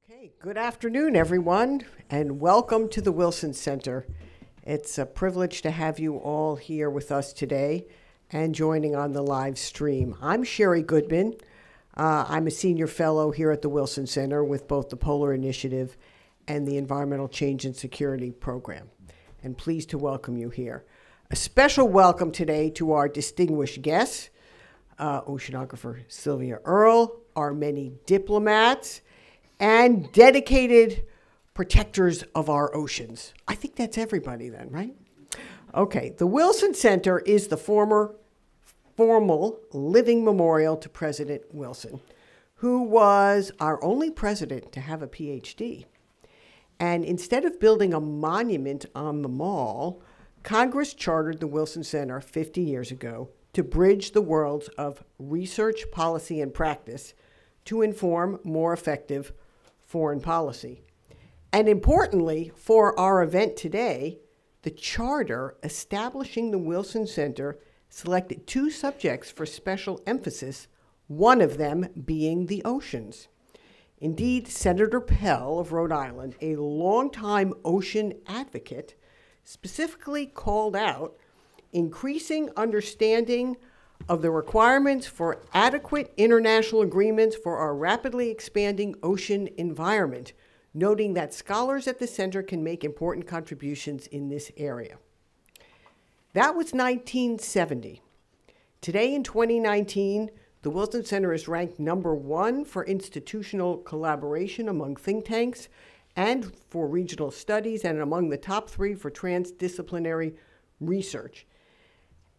Okay, good afternoon, everyone, and welcome to the Wilson Center. It's a privilege to have you all here with us today and joining on the live stream. I'm Sherry Goodman. I'm a senior fellow here at the Wilson Center with both the Polar Initiative and the Environmental Change and Security Program, and pleased to welcome you here. A special welcome today to our distinguished guests, oceanographer Sylvia Earle, our many diplomats, and dedicated protectors of our oceans. I think that's everybody then, right? Okay, the Wilson Center is the formal living memorial to President Wilson, who was our only president to have a PhD. And instead of building a monument on the mall, Congress chartered the Wilson Center 50 years ago to bridge the worlds of research, policy, and practice to inform more effective foreign policy. And importantly, for our event today, the charter establishing the Wilson Center selected two subjects for special emphasis, one of them being the oceans. Indeed, Senator Pell of Rhode Island, a longtime ocean advocate, specifically called out increasing understanding of the requirements for adequate international agreements for our rapidly expanding ocean environment, noting that scholars at the center can make important contributions in this area. That was 1970. Today in 2019, the Wilson Center is ranked #1 for institutional collaboration among think tanks and for regional studies, and among the top 3 for transdisciplinary research.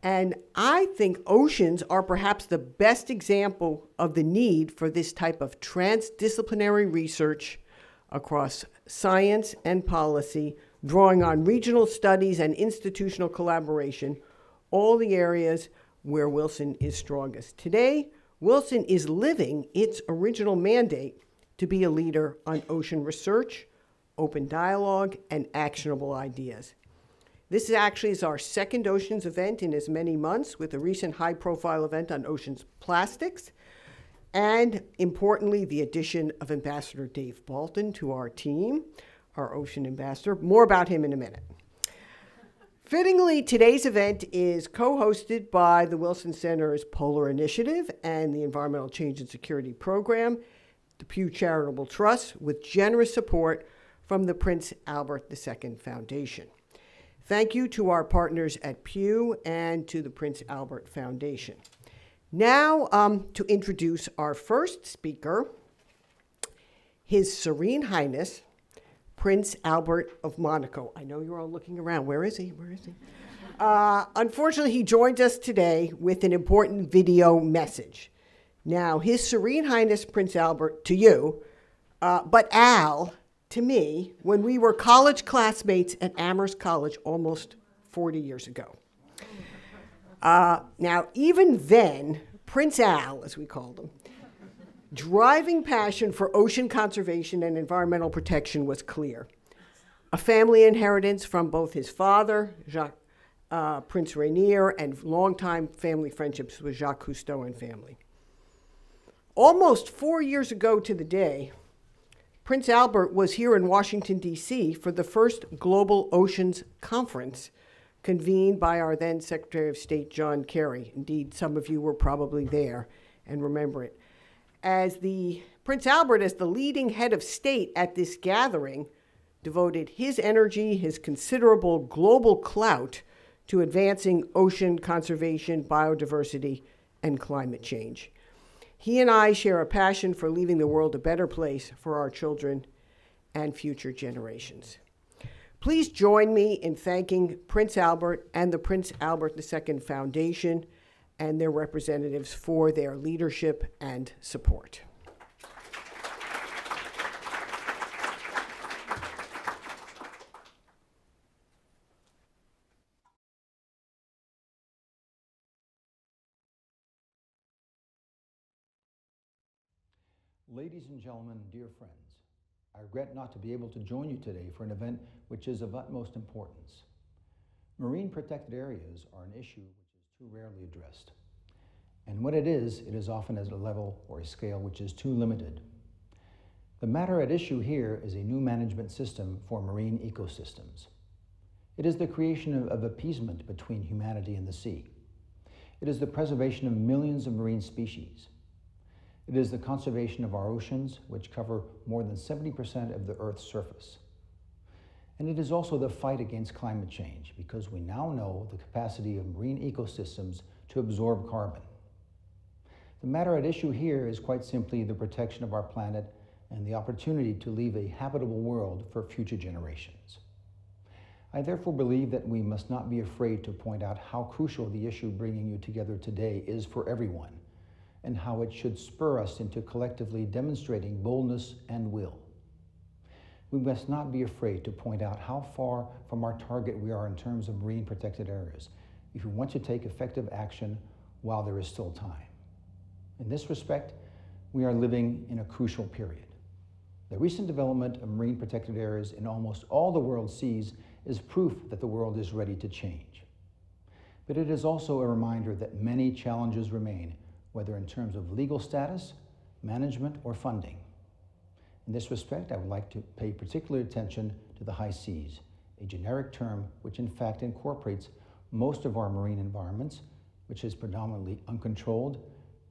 And I think oceans are perhaps the best example of the need for this type of transdisciplinary research across science and policy, drawing on regional studies and institutional collaboration, all the areas where Wilson is strongest. Today, Wilson is living its original mandate to be a leader on ocean research, open dialogue, and actionable ideas. This is our second oceans event in as many months, with a recent high-profile event on oceans plastics, and importantly, the addition of Ambassador Dave Bolton to our team, our ocean ambassador. More about him in a minute. Fittingly, today's event is co-hosted by the Wilson Center's Polar Initiative and the Environmental Change and Security Program, the Pew Charitable Trust, with generous support from the Prince Albert II Foundation. Thank you to our partners at Pew and to the Prince Albert Foundation. Now, to introduce our first speaker, His Serene Highness, Prince Albert of Monaco. I know you're all looking around. Where is he? Where is he? Unfortunately, he joined us today with an important video message. Now, His Serene Highness, Prince Albert, to you, but Al, to me, when we were college classmates at Amherst College almost 40 years ago. Now, even then, Prince Al, as we called him, driving passion for ocean conservation and environmental protection was clear. A family inheritance from both his father, Prince Rainier, and longtime family friendships with Jacques Cousteau and family. Almost 4 years ago to the day, Prince Albert was here in Washington, D.C. for the first Global Oceans Conference convened by our then Secretary of State, John Kerry. Indeed, some of you were probably there and remember it. Prince Albert, as the leading head of state at this gathering, devoted his energy, his considerable global clout, to advancing ocean conservation, biodiversity, and climate change. He and I share a passion for leaving the world a better place for our children and future generations. Please join me in thanking Prince Albert and the Prince Albert II Foundation and their representatives for their leadership and support. Ladies and gentlemen, dear friends, I regret not to be able to join you today for an event which is of utmost importance. Marine protected areas are an issue which is too rarely addressed. And when it is often at a level or a scale which is too limited. The matter at issue here is a new management system for marine ecosystems. It is the creation of appeasement between humanity and the sea. It is the preservation of millions of marine species. It is the conservation of our oceans, which cover more than 70% of the Earth's surface. And it is also the fight against climate change, because we now know the capacity of marine ecosystems to absorb carbon. The matter at issue here is quite simply the protection of our planet and the opportunity to leave a habitable world for future generations. I therefore believe that we must not be afraid to point out how crucial the issue bringing you together today is for everyone, and how it should spur us into collectively demonstrating boldness and will. We must not be afraid to point out how far from our target we are in terms of marine protected areas if we want to take effective action while there is still time. In this respect, we are living in a crucial period. The recent development of marine protected areas in almost all the world's seas is proof that the world is ready to change. But it is also a reminder that many challenges remain, whether in terms of legal status, management, or funding. In this respect, I would like to pay particular attention to the high seas, a generic term which in fact incorporates most of our marine environments, which is predominantly uncontrolled,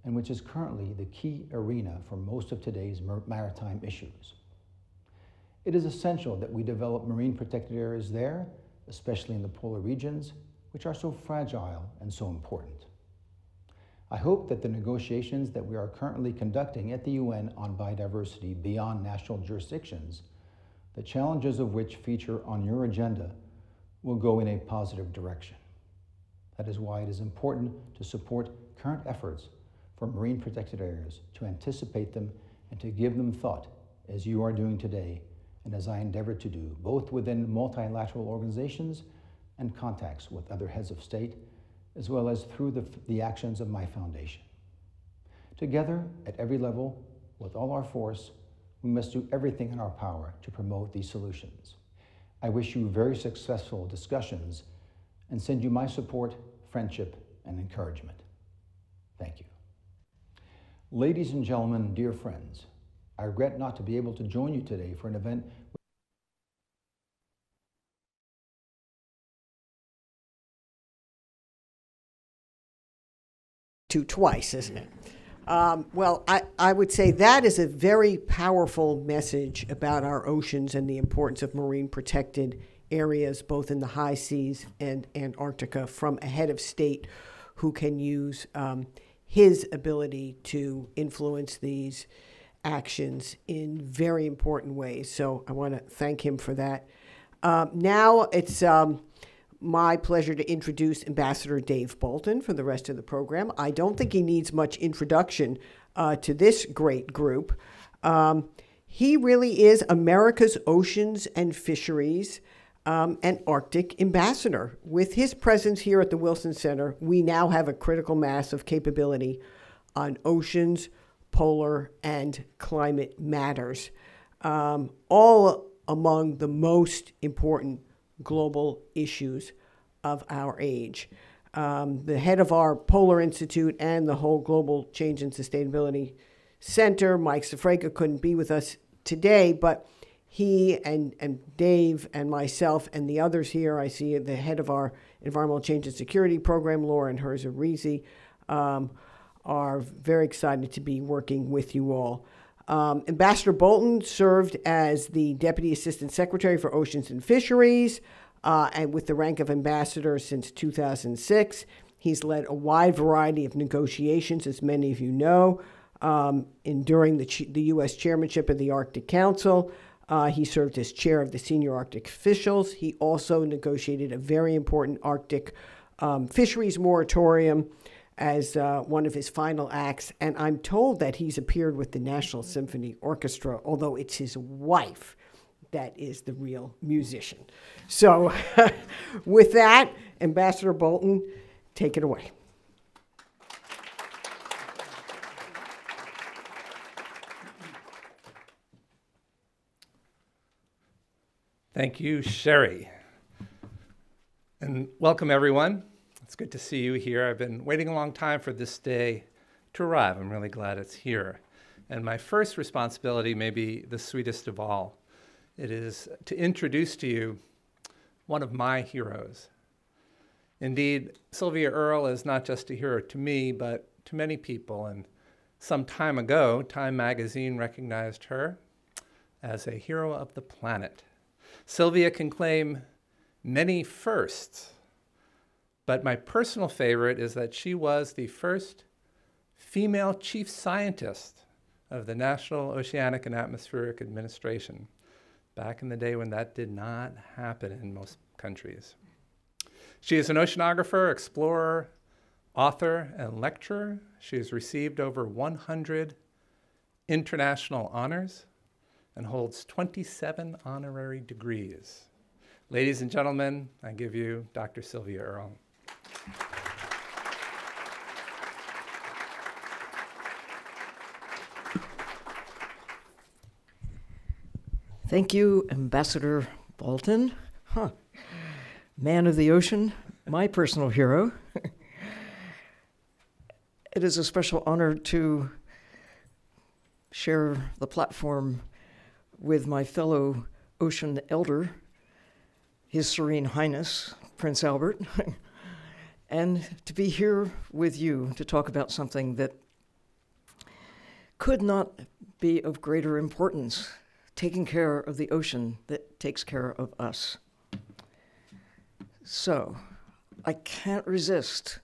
and which is currently the key arena for most of today's maritime issues. It is essential that we develop marine protected areas there, especially in the polar regions, which are so fragile and so important. I hope that the negotiations that we are currently conducting at the UN on biodiversity beyond national jurisdictions, the challenges of which feature on your agenda, will go in a positive direction. That is why it is important to support current efforts for marine protected areas, to anticipate them and to give them thought, as you are doing today, and as I endeavor to do, both within multilateral organizations and contacts with other heads of state, as well as through the actions of my foundation. Together, at every level, with all our force, we must do everything in our power to promote these solutions. I wish you very successful discussions and send you my support, friendship, and encouragement. Thank you. Ladies and gentlemen, dear friends, I regret not to be able to join you today for an event twice, isn't it? Well, I would say that is a very powerful message about our oceans and the importance of marine protected areas, both in the high seas and Antarctica, from a head of state who can use his ability to influence these actions in very important ways. So I want to thank him for that. Now it's my pleasure to introduce Ambassador Dave Bolton for the rest of the program. I don't think he needs much introduction to this great group. He really is America's Oceans and Fisheries and Arctic Ambassador. With his presence here at the Wilson Center, we now have a critical mass of capability on oceans, polar, and climate matters, all among the most important global issues of our age. The head of our Polar Institute and the whole Global Change and Sustainability Center, Mike Safrega, couldn't be with us today, but he and Dave and myself and the others here, I see the head of our Environmental Change and Security Program, Lauren Herzer-Reese, are very excited to be working with you all. Ambassador Bolton served as the Deputy Assistant Secretary for Oceans and Fisheries, and with the rank of ambassador since 2006. He's led a wide variety of negotiations, as many of you know, during the U.S. chairmanship of the Arctic Council. He served as chair of the senior Arctic officials. He also negotiated a very important Arctic fisheries moratorium as one of his final acts, and I'm told that he's appeared with the National Symphony Orchestra, although it's his wife that is the real musician. So with that, Ambassador Bolton, take it away. Thank you, Sherry. And welcome, everyone. It's good to see you here. I've been waiting a long time for this day to arrive. I'm really glad it's here. And my first responsibility may be the sweetest of all. It is to introduce to you one of my heroes. Indeed, Sylvia Earle is not just a hero to me, but to many people. And some time ago, Time magazine recognized her as a hero of the planet. Sylvia can claim many firsts, but my personal favorite is that she was the first female chief scientist of the National Oceanic and Atmospheric Administration, back in the day when that did not happen in most countries. She is an oceanographer, explorer, author, and lecturer. She has received over 100 international honors and holds 27 honorary degrees. Ladies and gentlemen, I give you Dr. Sylvia Earle. Thank you, Ambassador Bolton. Man of the ocean, my personal hero. It is a special honor to share the platform with my fellow ocean elder, His Serene Highness, Prince Albert, and to be here with you to talk about something that could not be of greater importance, taking care of the ocean that takes care of us. So, I can't resist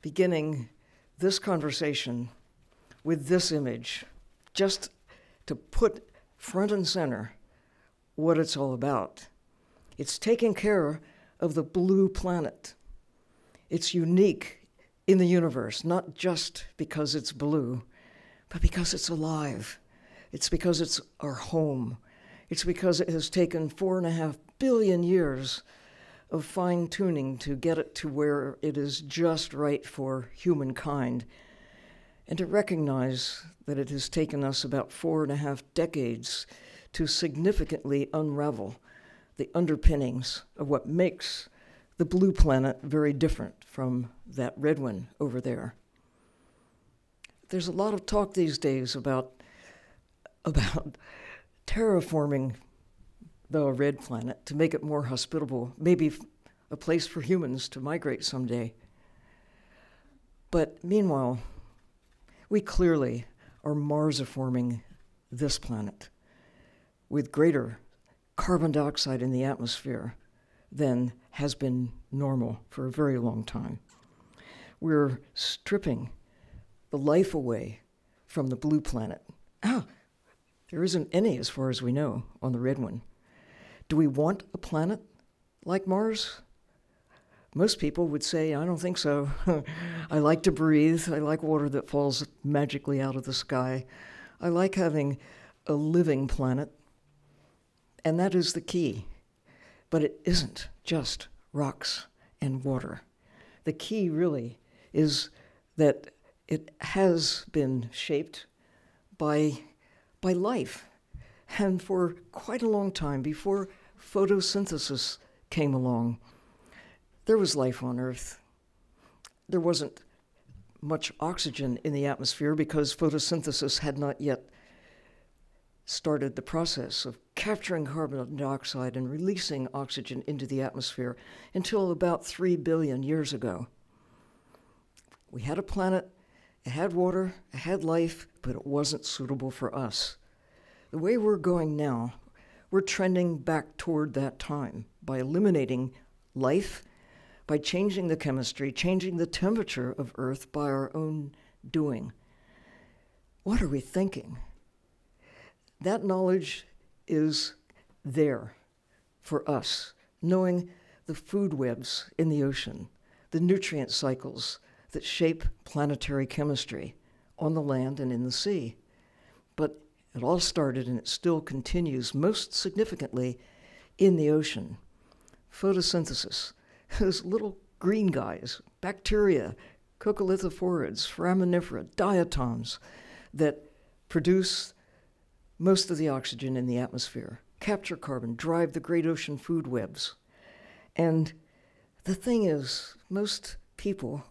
beginning this conversation with this image, just to put front and center what it's all about. It's taking care of the blue planet. It's unique in the universe, not just because it's blue, but because it's alive. It's because it's our home. It's because it has taken 4.5 billion years of fine-tuning to get it to where it is just right for humankind, and to recognize that it has taken us about 4.5 decades to significantly unravel the underpinnings of what makes the blue planet very different from that red one over there. There's a lot of talk these days about terraforming the red planet to make it more hospitable, maybe a place for humans to migrate someday. But meanwhile, we clearly are Marsiforming this planet with greater carbon dioxide in the atmosphere than has been normal for a very long time. We're stripping the life away from the blue planet. There isn't any, as far as we know, on the red one. Do we want a planet like Mars? Most people would say, I don't think so. I like to breathe. I like water that falls magically out of the sky. I like having a living planet. And that is the key. But it isn't just rocks and water. The key really is that it has been shaped by life. And for quite a long time, before photosynthesis came along, there was life on Earth. There wasn't much oxygen in the atmosphere because photosynthesis had not yet started the process of capturing carbon dioxide and releasing oxygen into the atmosphere until about 3 billion years ago. We had a planet, it had water, it had life, but it wasn't suitable for us. The way we're going now, we're trending back toward that time by eliminating life, by changing the chemistry, changing the temperature of Earth by our own doing. What are we thinking? That knowledge is there for us, knowing the food webs in the ocean, the nutrient cycles that shape planetary chemistry on the land and in the sea. But it all started, and it still continues most significantly in the ocean. Photosynthesis, those little green guys, bacteria, coccolithophorids, foraminifera, diatoms that produce most of the oxygen in the atmosphere, capture carbon, drive the great ocean food webs. And the thing is, most people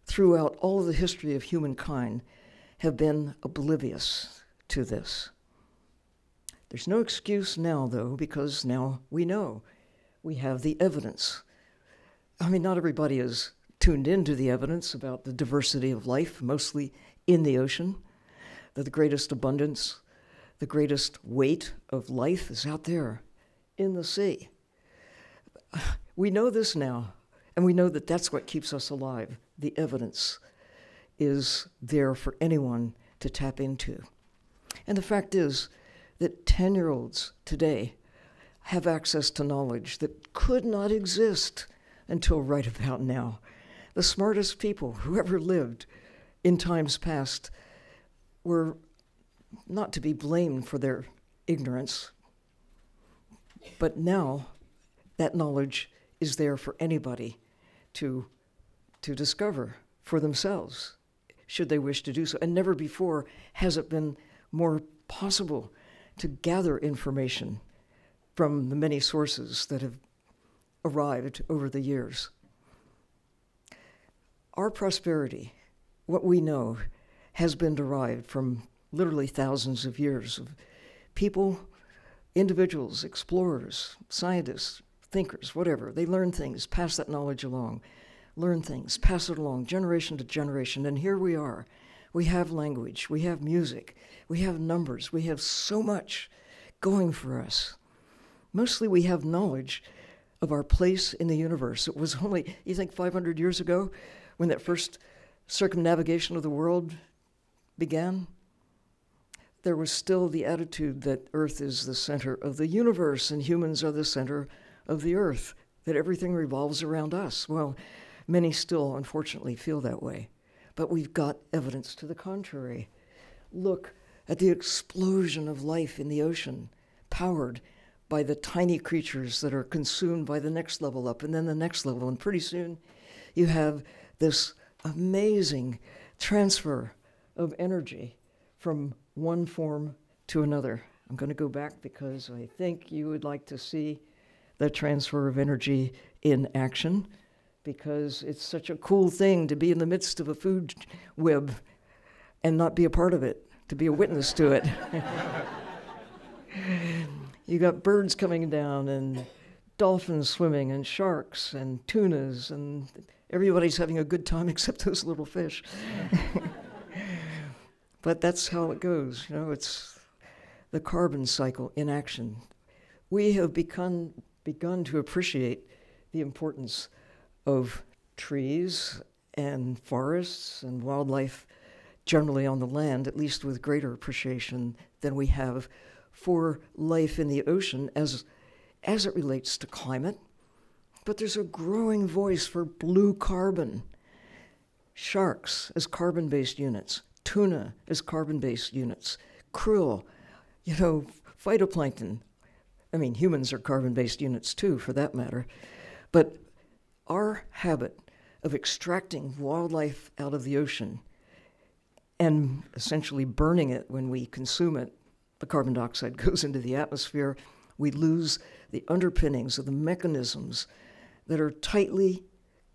throughout all of the history of humankind have been oblivious to this. There's no excuse now, though, because now we know. We have the evidence. I mean, not everybody is tuned into the evidence about the diversity of life, mostly in the ocean, that the greatest abundance, the greatest weight of life is out there in the sea. We know this now, and we know that that's what keeps us alive. The evidence is there for anyone to tap into. And the fact is that 10-year-olds today have access to knowledge that could not exist until right about now. The smartest people who ever lived in times past were not to be blamed for their ignorance, but now that knowledge is there for anybody to discover for themselves, should they wish to do so. And never before has it been more possible to gather information from the many sources that have arrived over the years. Our prosperity, what we know, has been derived from literally thousands of years of people, individuals, explorers, scientists, thinkers, whatever. They learn things, pass that knowledge along, learn things, pass it along, generation to generation. And here we are. We have language, we have music, we have numbers, we have so much going for us. Mostly we have knowledge of our place in the universe. It was only, you think, 500 years ago when that first circumnavigation of the world began? There was still the attitude that Earth is the center of the universe and humans are the center of the Earth, that everything revolves around us. Well, many still, unfortunately, feel that way. But we've got evidence to the contrary. Look at the explosion of life in the ocean, powered by the tiny creatures that are consumed by the next level up and then the next level. And pretty soon you have this amazing transfer of energy from one form to another. I'm going to go back because I think you would like to see the transfer of energy in action, because it's such a cool thing to be in the midst of a food web and not be a part of it, to be a witness to it. You got birds coming down and dolphins swimming and sharks and tunas, and everybody's having a good time except those little fish. But that's how it goes. You know, it's the carbon cycle in action. We have begun to appreciate the importance of trees and forests and wildlife generally on the land, at least with greater appreciation than we have for life in the ocean as it relates to climate. But there's a growing voice for blue carbon, sharks as carbon-based units, tuna as carbon-based units, krill, phytoplankton. I mean, humans are carbon-based units too, for that matter. But our habit of extracting wildlife out of the ocean and essentially burning it when we consume it, the carbon dioxide goes into the atmosphere, we lose the underpinnings of the mechanisms that are tightly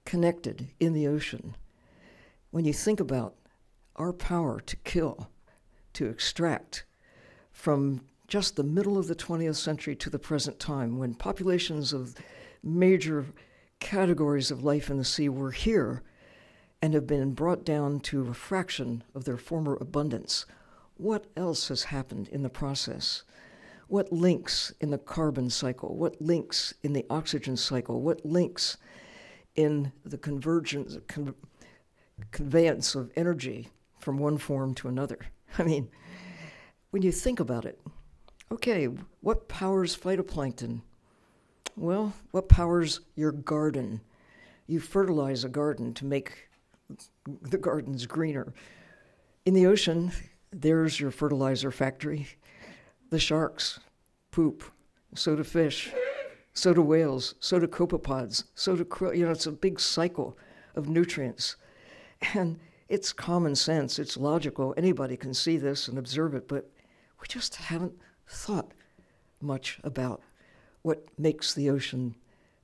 connected in the ocean. When you think about our power to kill, to extract, from just the middle of the 20th century to the present time, when populations of major categories of life in the sea were here and have been brought down to a fraction of their former abundance, what else has happened in the process? What links in the carbon cycle? What links in the oxygen cycle? What links in the conveyance of energy from one form to another? I mean, when you think about it, okay, what powers phytoplankton? Well, what powers your garden? You fertilize a garden to make the gardens greener. In the ocean, there's your fertilizer factory. The sharks poop, so do fish, so do whales, so do copepods, so do krill. It's a big cycle of nutrients. And it's common sense, it's logical. Anybody can see this and observe it, but we just haven't thought much about what makes the ocean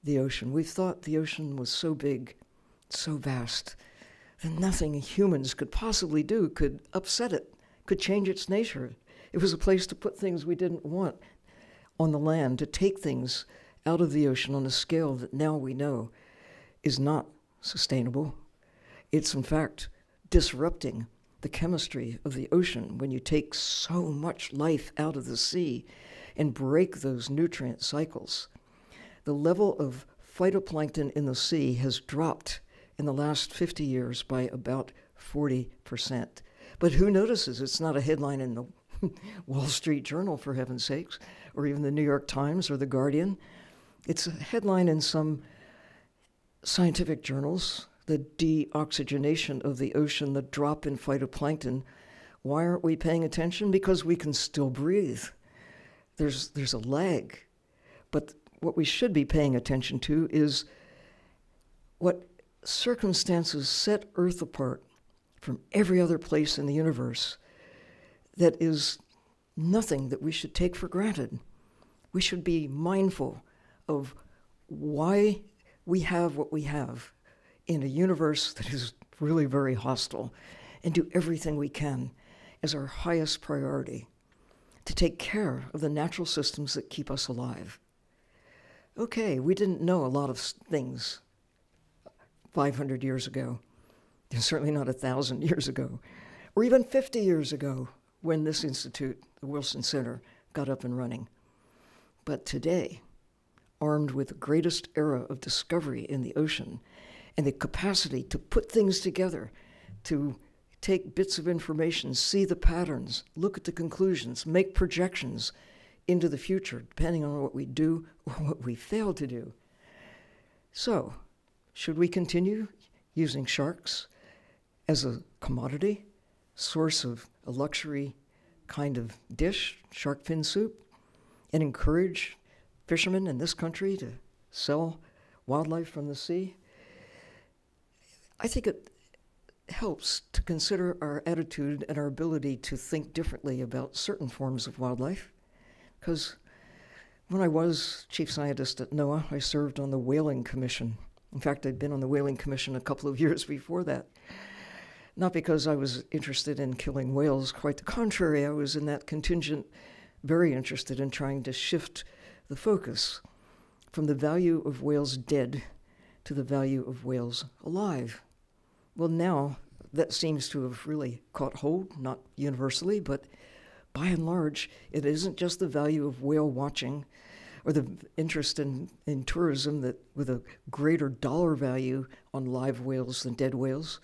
the ocean. We've thought the ocean was so big, so vast, then nothing humans could possibly do could upset it, could change its nature. It was a place to put things we didn't want on the land, to take things out of the ocean on a scale that now we know is not sustainable. It's in fact disrupting the chemistry of the ocean when you take so much life out of the sea and break those nutrient cycles. The level of phytoplankton in the sea has dropped in the last 50 years by about 40%. But who notices? It's not a headline in the Wall Street Journal, for heaven's sakes, or even the New York Times or the Guardian. It's a headline in some scientific journals, the deoxygenation of the ocean, the drop in phytoplankton. Why aren't we paying attention? Because we can still breathe. There's a lag. But what we should be paying attention to is what circumstances set Earth apart from every other place in the universe that is nothing that we should take for granted. We should be mindful of why we have what we have in a universe that is really very hostile, and do everything we can as our highest priority to take care of the natural systems that keep us alive. Okay, we didn't know a lot of things 500 years ago, and certainly not 1,000 years ago, or even 50 years ago when this institute, the Wilson Center, got up and running. But today, armed with the greatest era of discovery in the ocean and the capacity to put things together, to take bits of information, see the patterns, look at the conclusions, make projections into the future, depending on what we do or what we fail to do. So, should we continue using sharks as a commodity, source of a luxury kind of dish, shark fin soup, and encourage fishermen in this country to sell wildlife from the sea? I think it helps to consider our attitude and our ability to think differently about certain forms of wildlife. Because when I was chief scientist at NOAA, I served on the Whaling Commission. In fact, I'd been on the Whaling Commission a couple of years before that. Not because I was interested in killing whales, quite the contrary. I was in that contingent very interested in trying to shift the focus from the value of whales dead to the value of whales alive. Well, now that seems to have really caught hold, not universally, but by and large, it isn't just the value of whale watching or the interest in tourism that with a greater dollar value on live whales than dead whales.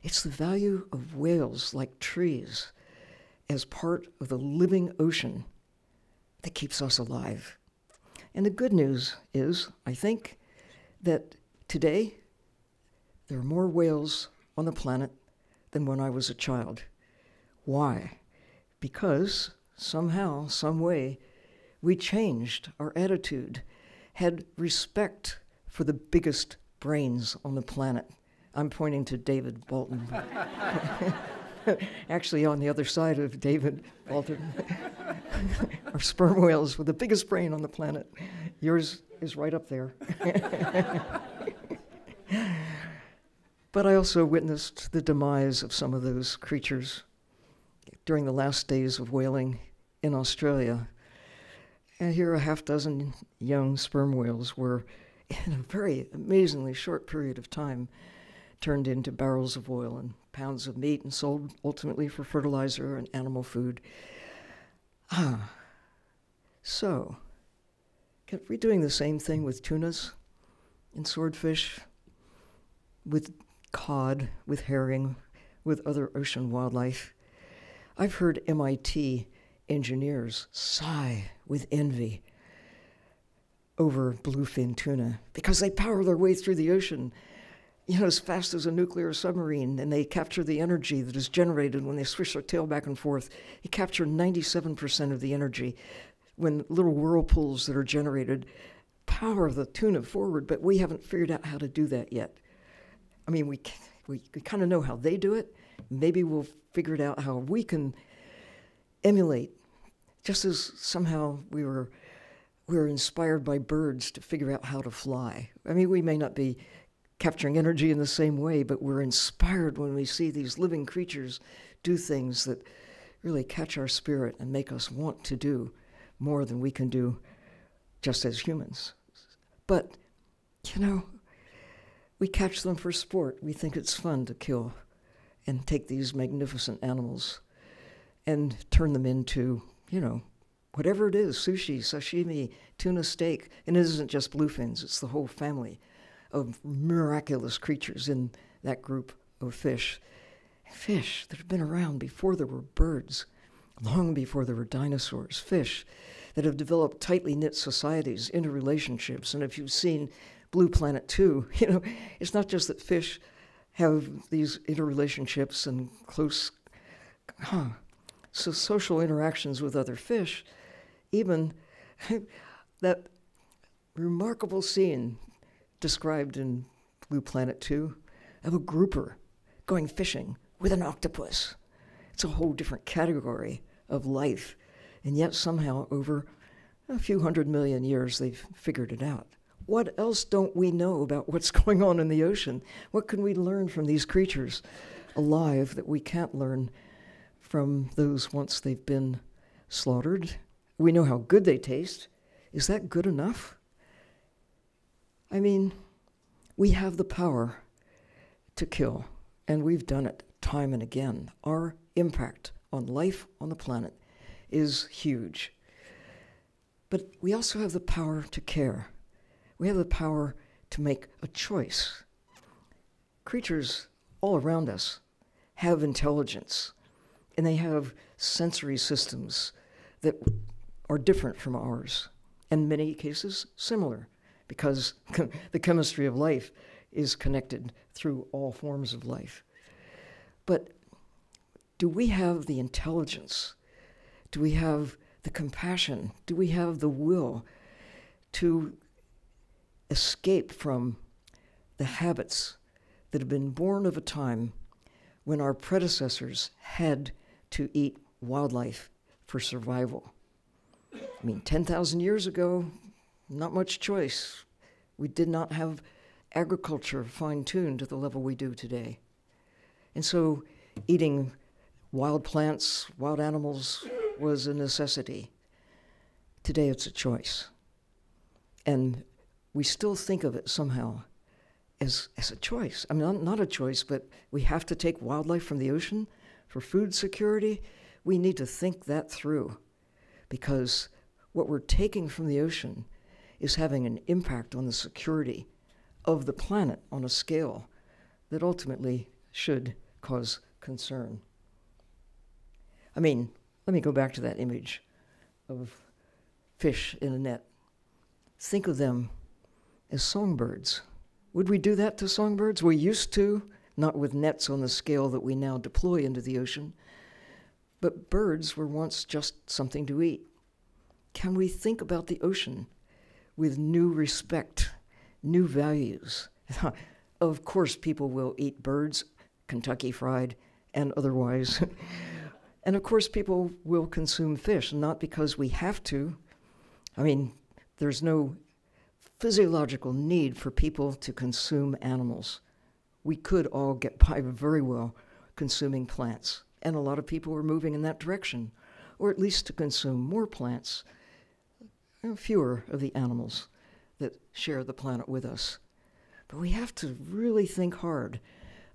It's the value of whales like trees as part of the living ocean that keeps us alive. And the good news is, I think, that today there are more whales on the planet than when I was a child. Why? Because somehow, some way, we changed our attitude, had respect for the biggest brains on the planet. I'm pointing to David Bolton. Actually, on the other side of David Bolton are sperm whales with the biggest brain on the planet. Yours is right up there. But I also witnessed the demise of some of those creatures during the last days of whaling in Australia. And here a half dozen young sperm whales were, in a very amazingly short period of time, turned into barrels of oil and pounds of meat and sold ultimately for fertilizer and animal food. So, are we doing the same thing with tunas and swordfish, with cod, with herring, with other ocean wildlife? I've heard MIT engineers sigh with envy over bluefin tuna because they power their way through the ocean, as fast as a nuclear submarine, and they capture the energy that is generated when they swish their tail back and forth. They capture 97% of the energy when little whirlpools that are generated power the tuna forward, but we haven't figured out how to do that yet. I mean, we kind of know how they do it. Maybe we'll figure it out how we can emulate, just as somehow we were inspired by birds to figure out how to fly. I mean, we may not be capturing energy in the same way, but we're inspired when we see these living creatures do things that really catch our spirit and make us want to do more than we can do just as humans. But, you know, we catch them for sport. We think it's fun to kill and take these magnificent animals and turn them into, you know, whatever it is, sushi, sashimi, tuna steak. And it isn't just bluefins, it's the whole family of miraculous creatures in that group of fish. Fish that have been around before there were birds, long before there were dinosaurs. Fish that have developed tightly knit societies, interrelationships. And if you've seen Blue Planet 2, you know, it's not just that fish have these interrelationships and close so social interactions with other fish. Even that remarkable scene described in Blue Planet 2 of a grouper going fishing with an octopus. It's a whole different category of life, and yet somehow over a few 100 million years they've figured it out. What else don't we know about what's going on in the ocean? What can we learn from these creatures alive that we can't learn from those once they've been slaughtered? We know how good they taste. Is that good enough? I mean, we have the power to kill, and we've done it time and again. Our impact on life on the planet is huge. But we also have the power to care. We have the power to make a choice. Creatures all around us have intelligence, and they have sensory systems that are different from ours, and in many cases similar, because the chemistry of life is connected through all forms of life. But do we have the intelligence? Do we have the compassion? Do we have the will to escape from the habits that have been born of a time when our predecessors had to eat wildlife for survival? I mean, 10,000 years ago, not much choice. We did not have agriculture fine-tuned to the level we do today. And so eating wild plants, wild animals was a necessity. Today it's a choice. And we still think of it somehow as a choice. I mean, not a choice, but we have to take wildlife from the ocean for food security. We need to think that through, because what we're taking from the ocean is having an impact on the security of the planet on a scale that ultimately should cause concern. I mean, let me go back to that image of fish in a net. Think of them as songbirds. Would we do that to songbirds? We used to, not with nets on the scale that we now deploy into the ocean, but birds were once just something to eat. Can we think about the ocean with new respect, new values? Of course, people will eat birds, Kentucky Fried and otherwise. And of course, people will consume fish, not because we have to. I mean, there's no physiological need for people to consume animals. We could all get by very well consuming plants, and a lot of people are moving in that direction, or at least to consume more plants, fewer of the animals that share the planet with us. But we have to really think hard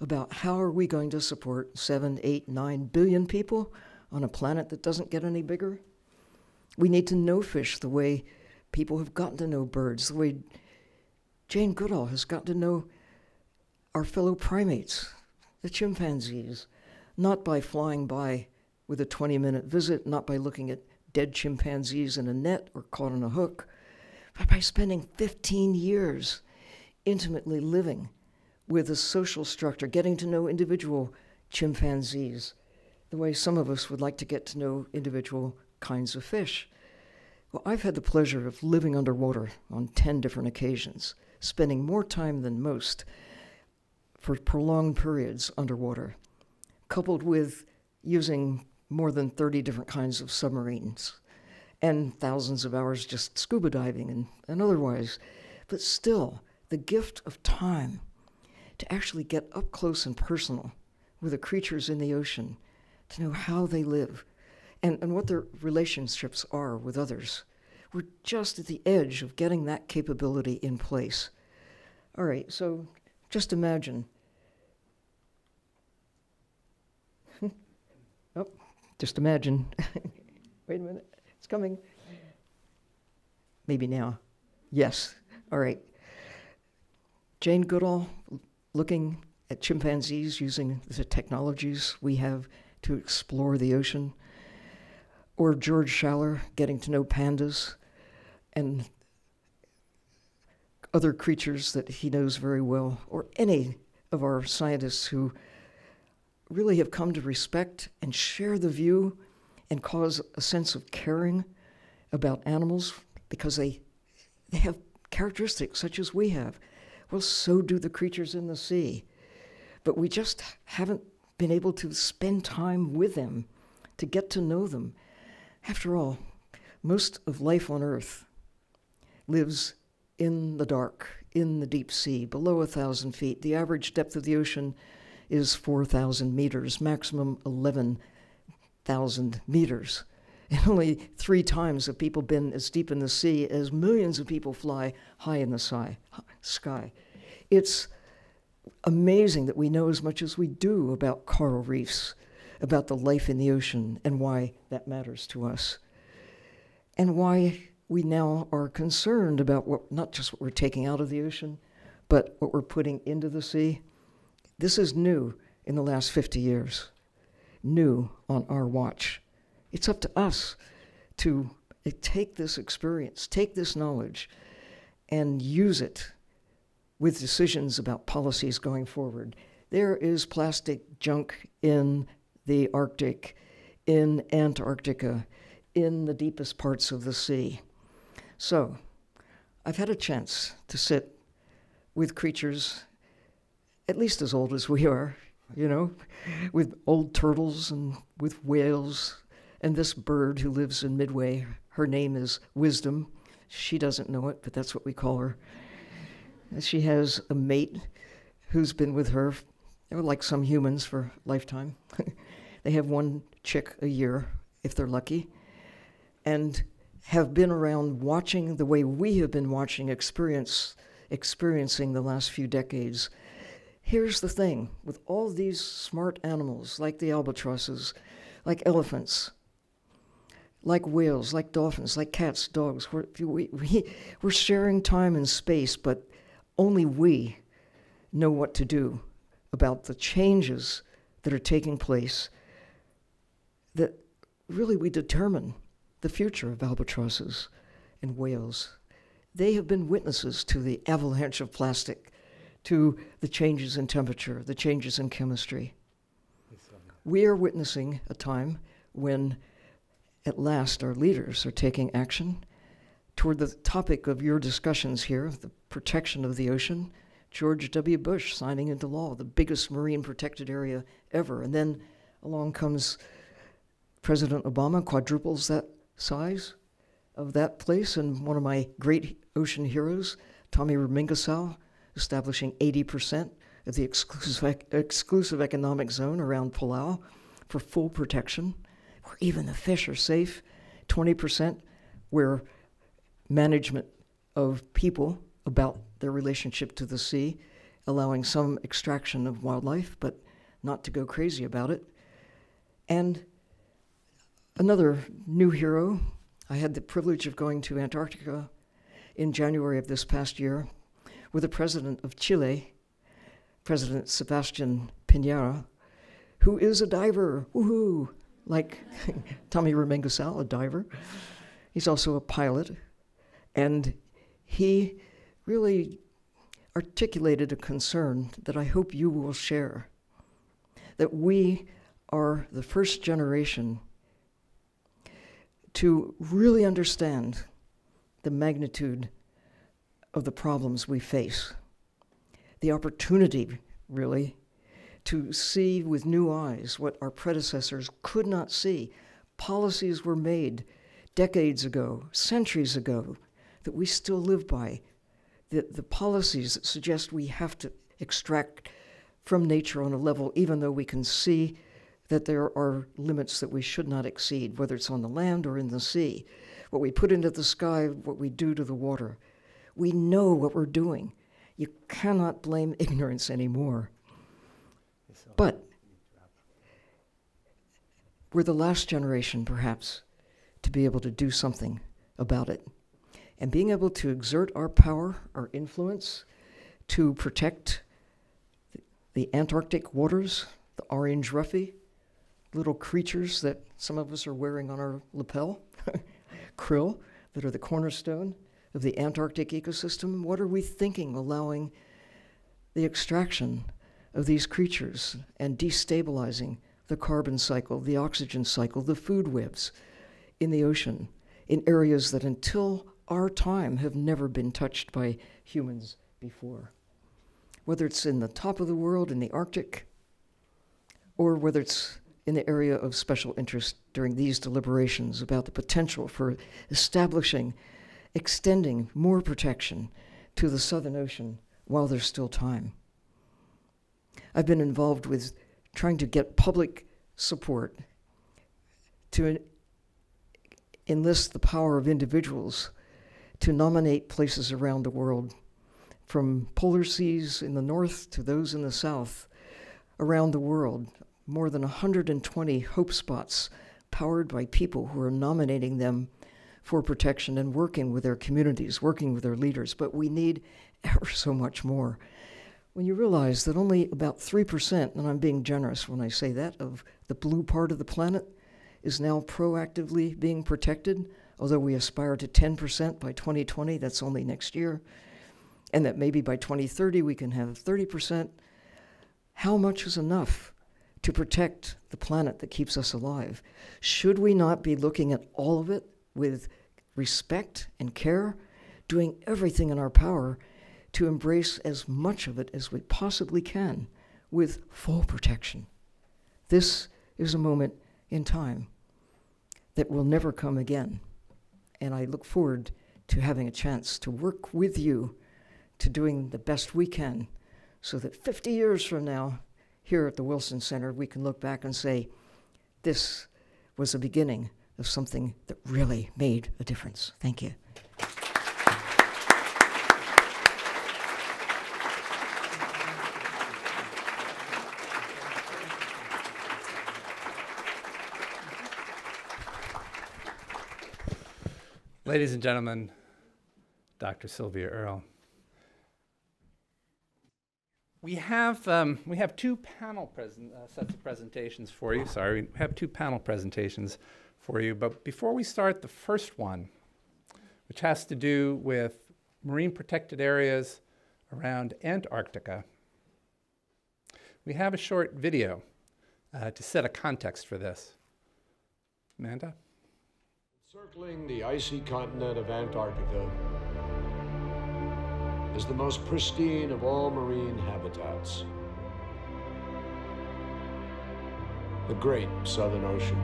about how are we going to support 7, 8, 9 billion people on a planet that doesn't get any bigger? We need to know fish the way people have gotten to know birds, the way Jane Goodall has gotten to know our fellow primates, the chimpanzees, not by flying by with a 20-minute visit, not by looking at dead chimpanzees in a net or caught on a hook, but by spending 15 years intimately living with a social structure, getting to know individual chimpanzees, the way some of us would like to get to know individual kinds of fish. Well, I've had the pleasure of living underwater on 10 different occasions, spending more time than most for prolonged periods underwater, coupled with using more than 30 different kinds of submarines and thousands of hours just scuba diving and otherwise. But still, the gift of time to actually get up close and personal with the creatures in the ocean, to know how they live and what their relationships are with others. We're just at the edge of getting that capability in place. All right, so just imagine. Oh, just imagine. Wait a minute, it's coming. Maybe now. Yes, all right. Jane Goodall looking at chimpanzees using the technologies we have to explore the ocean, or George Schaller getting to know pandas and other creatures that he knows very well, or any of our scientists who really have come to respect and share the view and cause a sense of caring about animals because they have characteristics such as we have. Well, so do the creatures in the sea. But we just haven't been able to spend time with them, to get to know them. After all, most of life on Earth lives in the dark, in the deep sea, below 1,000 feet. The average depth of the ocean is 4,000 meters, maximum 11,000 meters. And only 3 times have people been as deep in the sea as millions of people fly high in the sky. It's amazing that we know as much as we do about coral reefs, about the life in the ocean, and why that matters to us. And why we now are concerned about what, not just what we're taking out of the ocean, but what we're putting into the sea. This is new in the last 50 years, new on our watch. It's up to us to take this experience, take this knowledge, and use it with decisions about policies going forward. There is plastic junk in the Arctic, in Antarctica, in the deepest parts of the sea. So, I've had a chance to sit with creatures at least as old as we are, you know, with old turtles and with whales, and this bird who lives in Midway. Her name is Wisdom. She doesn't know it, but that's what we call her. And she has a mate who's been with her, like some humans, for a lifetime. They have 1 chick a year, if they're lucky, and have been around watching the way we have been watching, experiencing the last few decades. Here's the thing, with all these smart animals, like the albatrosses, like elephants, like whales, like dolphins, like cats, dogs, we're sharing time and space, but only we know what to do about the changes that are taking place, that really we determine the future of albatrosses and whales. They have been witnesses to the avalanche of plastic, to the changes in temperature, the changes in chemistry. We are witnessing a time when, at last, our leaders are taking action toward the topic of your discussions here, the protection of the ocean. George W. Bush signing into law the biggest marine protected area ever. And then along comes President Obama, quadruples that size of that place, and one of my great ocean heroes, Tommy Rumengesau, establishing 80% of the exclusive economic zone around Palau for full protection, where even the fish are safe, 20% where management of people about their relationship to the sea, allowing some extraction of wildlife, but not to go crazy about it. And another new hero, I had the privilege of going to Antarctica in January of this past year with the president of Chile, President Sebastián Piñera, who is a diver, woohoo, like Tommy Rumengesau, a diver. He's also a pilot, and he really articulated a concern that I hope you will share, that we are the first generation to really understand the magnitude of the problems we face, the opportunity, really, to see with new eyes what our predecessors could not see. Policies were made decades ago, centuries ago, that we still live by. The policies that suggest we have to extract from nature on a level, even though we can see that there are limits that we should not exceed, whether it's on the land or in the sea. What we put into the sky, what we do to the water. We know what we're doing. You cannot blame ignorance anymore. But we're the last generation, perhaps, to be able to do something about it. And being able to exert our power, our influence, to protect the Antarctic waters, the orange roughy, little creatures that some of us are wearing on our lapel, krill, that are the cornerstone of the Antarctic ecosystem. What are we thinking, allowing the extraction of these creatures and destabilizing the carbon cycle, the oxygen cycle, the food webs in the ocean, in areas that until our time have never been touched by humans before? Whether it's in the top of the world, in the Arctic, or whether it's in the area of special interest during these deliberations about the potential for establishing, extending more protection to the Southern Ocean while there's still time. I've been involved with trying to get public support to enlist the power of individuals to nominate places around the world, from polar seas in the north to those in the south, around the world. More than 120 hope spots powered by people who are nominating them for protection and working with their communities, working with their leaders. But we need ever so much more. When you realize that only about 3%, and I'm being generous when I say that, of the blue part of the planet is now proactively being protected, although we aspire to 10% by 2020, that's only next year, and that maybe by 2030 we can have 30%. How much is enough to protect the planet that keeps us alive? Should we not be looking at all of it with respect and care, doing everything in our power to embrace as much of it as we possibly can with full protection? This is a moment in time that will never come again. And I look forward to having a chance to work with you to doing the best we can so that 50 years from now, here at the Wilson Center, we can look back and say, this was the beginning of something that really made a difference. Thank you. Ladies and gentlemen, Dr. Sylvia Earle. We have two panel sets of presentations for you. Sorry, we have two panel presentations for you. But before we start the first one, which has to do with marine protected areas around Antarctica, we have a short video to set a context for this. Amanda? Circling the icy continent of Antarctica is the most pristine of all marine habitats, the Great Southern Ocean.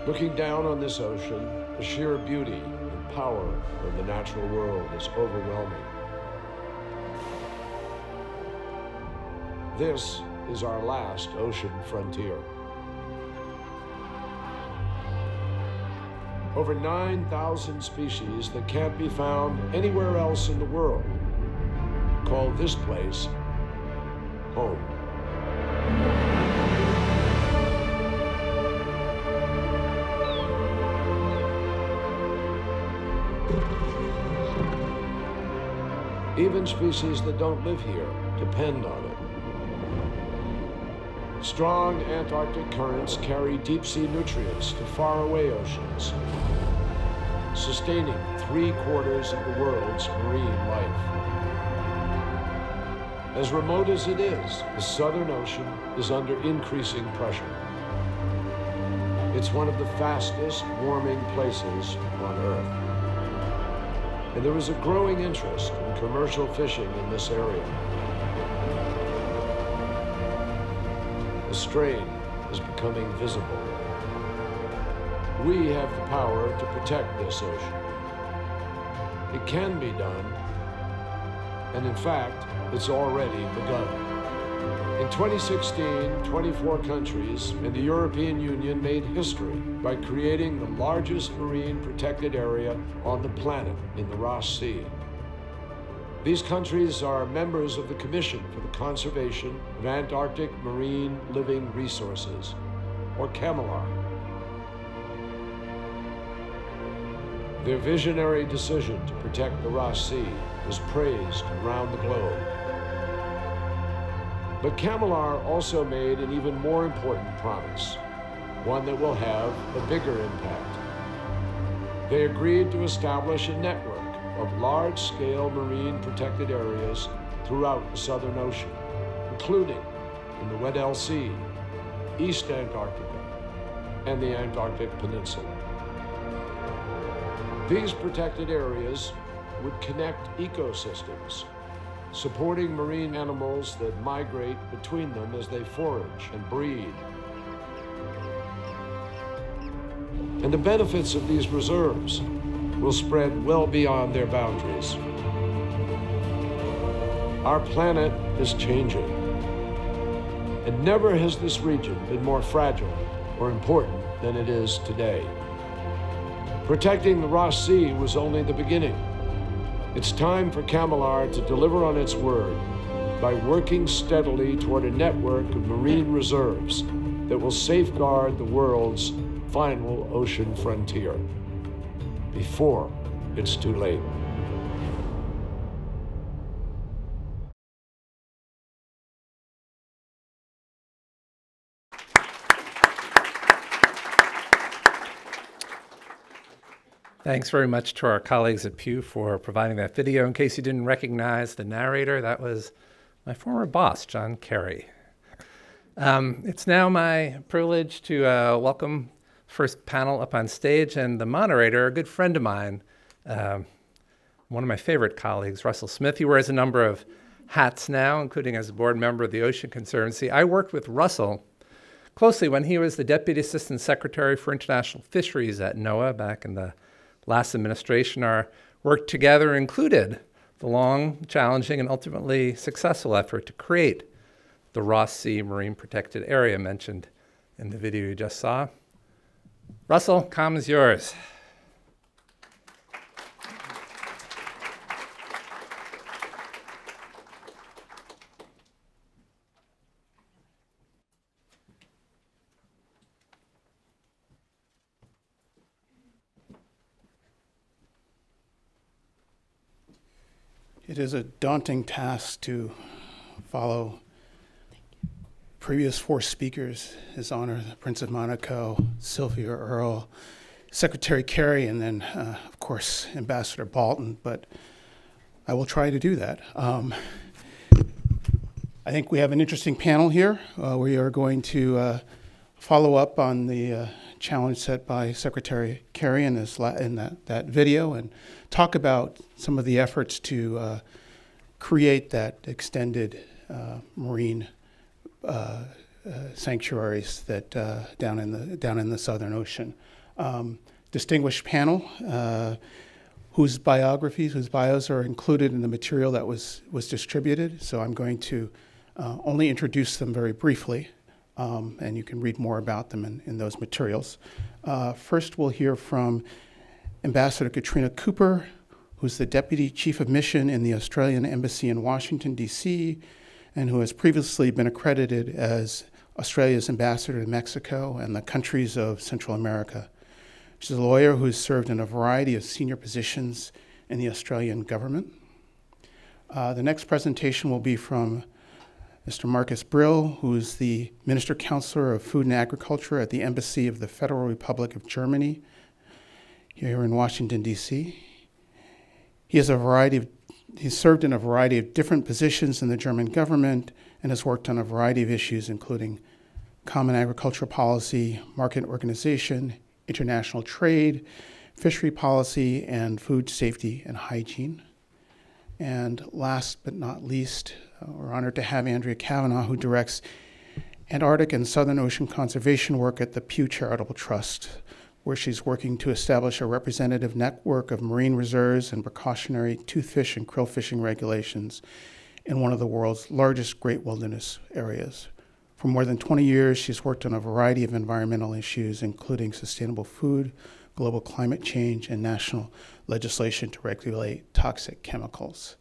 Looking down on this ocean, the sheer beauty and power of the natural world is overwhelming. This is our last ocean frontier. Over 9,000 species that can't be found anywhere else in the world call this place home. Even species that don't live here depend on it. Strong Antarctic currents carry deep-sea nutrients to faraway oceans, sustaining 3/4 of the world's marine life. As remote as it is, the Southern Ocean is under increasing pressure. It's one of the fastest warming places on Earth. And there is a growing interest in commercial fishing in this area. The strain is becoming visible. We have the power to protect this ocean. It can be done And in fact, it's already begun. In 2016, 24 countries and the European Union made history by creating the largest marine protected area on the planet in the Ross Sea. These countries are members of the Commission for the Conservation of Antarctic Marine Living Resources, or CCAMLR. Their visionary decision to protect the Ross Sea was praised around the globe. But CCAMLR also made an even more important promise, one that will have a bigger impact. They agreed to establish a network of large-scale marine protected areas throughout the Southern Ocean, including in the Weddell Sea, East Antarctica, and the Antarctic Peninsula. These protected areas would connect ecosystems, supporting marine animals that migrate between them as they forage and breed. And the benefits of these reserves will spread well beyond their boundaries. Our planet is changing, and never has this region been more fragile or important than it is today. Protecting the Ross Sea was only the beginning. It's time for CCAMLR to deliver on its word by working steadily toward a network of marine reserves that will safeguard the world's final ocean frontier before it's too late. Thanks very much to our colleagues at Pew for providing that video. In case you didn't recognize the narrator, that was my former boss, John Kerry. It's now my privilege to welcome first panel up on stage, and the moderator, a good friend of mine, one of my favorite colleagues, Russell Smith. He wears a number of hats now, including as a board member of the Ocean Conservancy. I worked with Russell closely when he was the Deputy Assistant Secretary for International Fisheries at NOAA back in the last administration. Our work together included the long, challenging, and ultimately successful effort to create the Ross Sea Marine Protected Area mentioned in the video you just saw. Russell, comm is yours. It is a daunting task to follow previous four speakers, His Honor the Prince of Monaco, Sylvia Earle, Secretary Kerry, and then, of course, Ambassador Bolton, but I will try to do that. I think we have an interesting panel here. We are going to follow up on the challenge set by Secretary Kerry in that video and talk about some of the efforts to create that extended marine sanctuaries that down in the Southern Ocean. Distinguished panel whose bios are included in the material that was distributed. So I'm going to only introduce them very briefly, and you can read more about them in those materials. First, we'll hear from Ambassador Katrina Cooper, who's the Deputy Chief of Mission in the Australian Embassy in Washington, D.C., and who has previously been accredited as Australia's ambassador to Mexico and the countries of Central America. She's a lawyer who has served in a variety of senior positions in the Australian government. The next presentation will be from Mr. Marcus Brill, who is the Minister Counselor of Food and Agriculture at the Embassy of the Federal Republic of Germany here in Washington, D.C. He's served in a variety of different positions in the German government and has worked on a variety of issues, including common agricultural policy, market organization, international trade, fishery policy, and food safety and hygiene. And last but not least, we're honored to have Andrea Cavanaugh, who directs Antarctic and Southern Ocean conservation work at the Pew Charitable Trust, where she's working to establish a representative network of marine reserves and precautionary toothfish and krill fishing regulations in one of the world's largest great wilderness areas. For more than 20 years, she's worked on a variety of environmental issues, including sustainable food, global climate change, and national legislation to regulate toxic chemicals.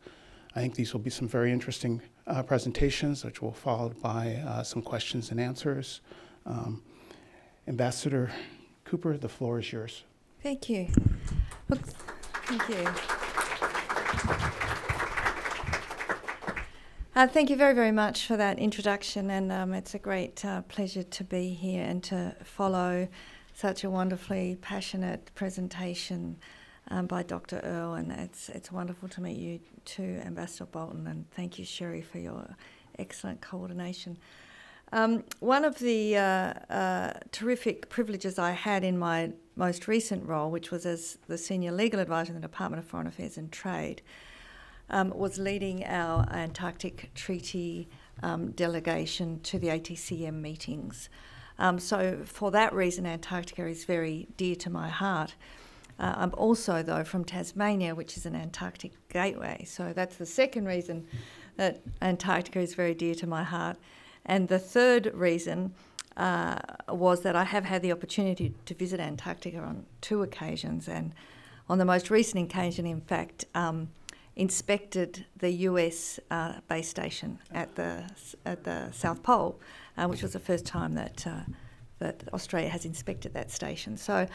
I think these will be some very interesting presentations, which will be followed by some questions and answers. Ambassador Cooper, the floor is yours. Thank you. Look, thank you. Thank you very, very much for that introduction, and it's a great pleasure to be here and to follow such a wonderfully passionate presentation by Dr. Earle, and it's wonderful to meet you too, Ambassador Bolton, and thank you, Sherry, for your excellent coordination. One of the terrific privileges I had in my most recent role, which was as the Senior Legal Advisor in the Department of Foreign Affairs and Trade, was leading our Antarctic Treaty delegation to the ATCM meetings. So for that reason, Antarctica is very dear to my heart. I'm also, though, from Tasmania, which is an Antarctic gateway. So that's the second reason that Antarctica is very dear to my heart. And the third reason was that I have had the opportunity to visit Antarctica on 2 occasions, and on the most recent occasion, in fact, inspected the US base station at the South Pole, which was the first time that Australia has inspected that station. So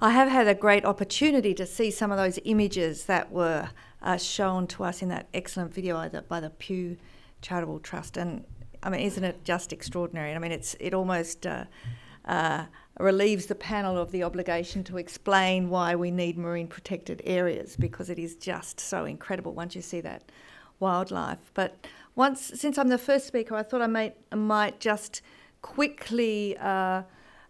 I have had a great opportunity to see some of those images that were shown to us in that excellent video by the Pew Charitable Trust. And I mean, isn't it just extraordinary? I mean, it almost relieves the panel of the obligation to explain why we need marine protected areas, because it is just so incredible once you see that wildlife. But since I'm the first speaker, I thought I might just quickly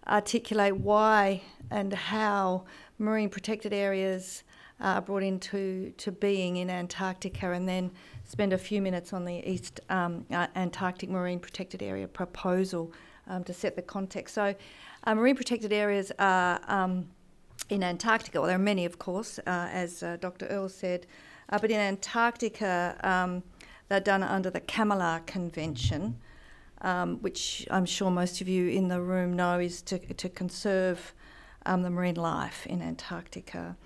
articulate why and how marine protected areas are brought into being in Antarctica, and then spend a few minutes on the East Antarctic Marine Protected Area proposal to set the context. So marine protected areas are in Antarctica. Well, there are many, of course, as Dr. Earle said, but in Antarctica they're done under the Camelot Convention, which I'm sure most of you in the room know is to conserve the marine life in Antarctica.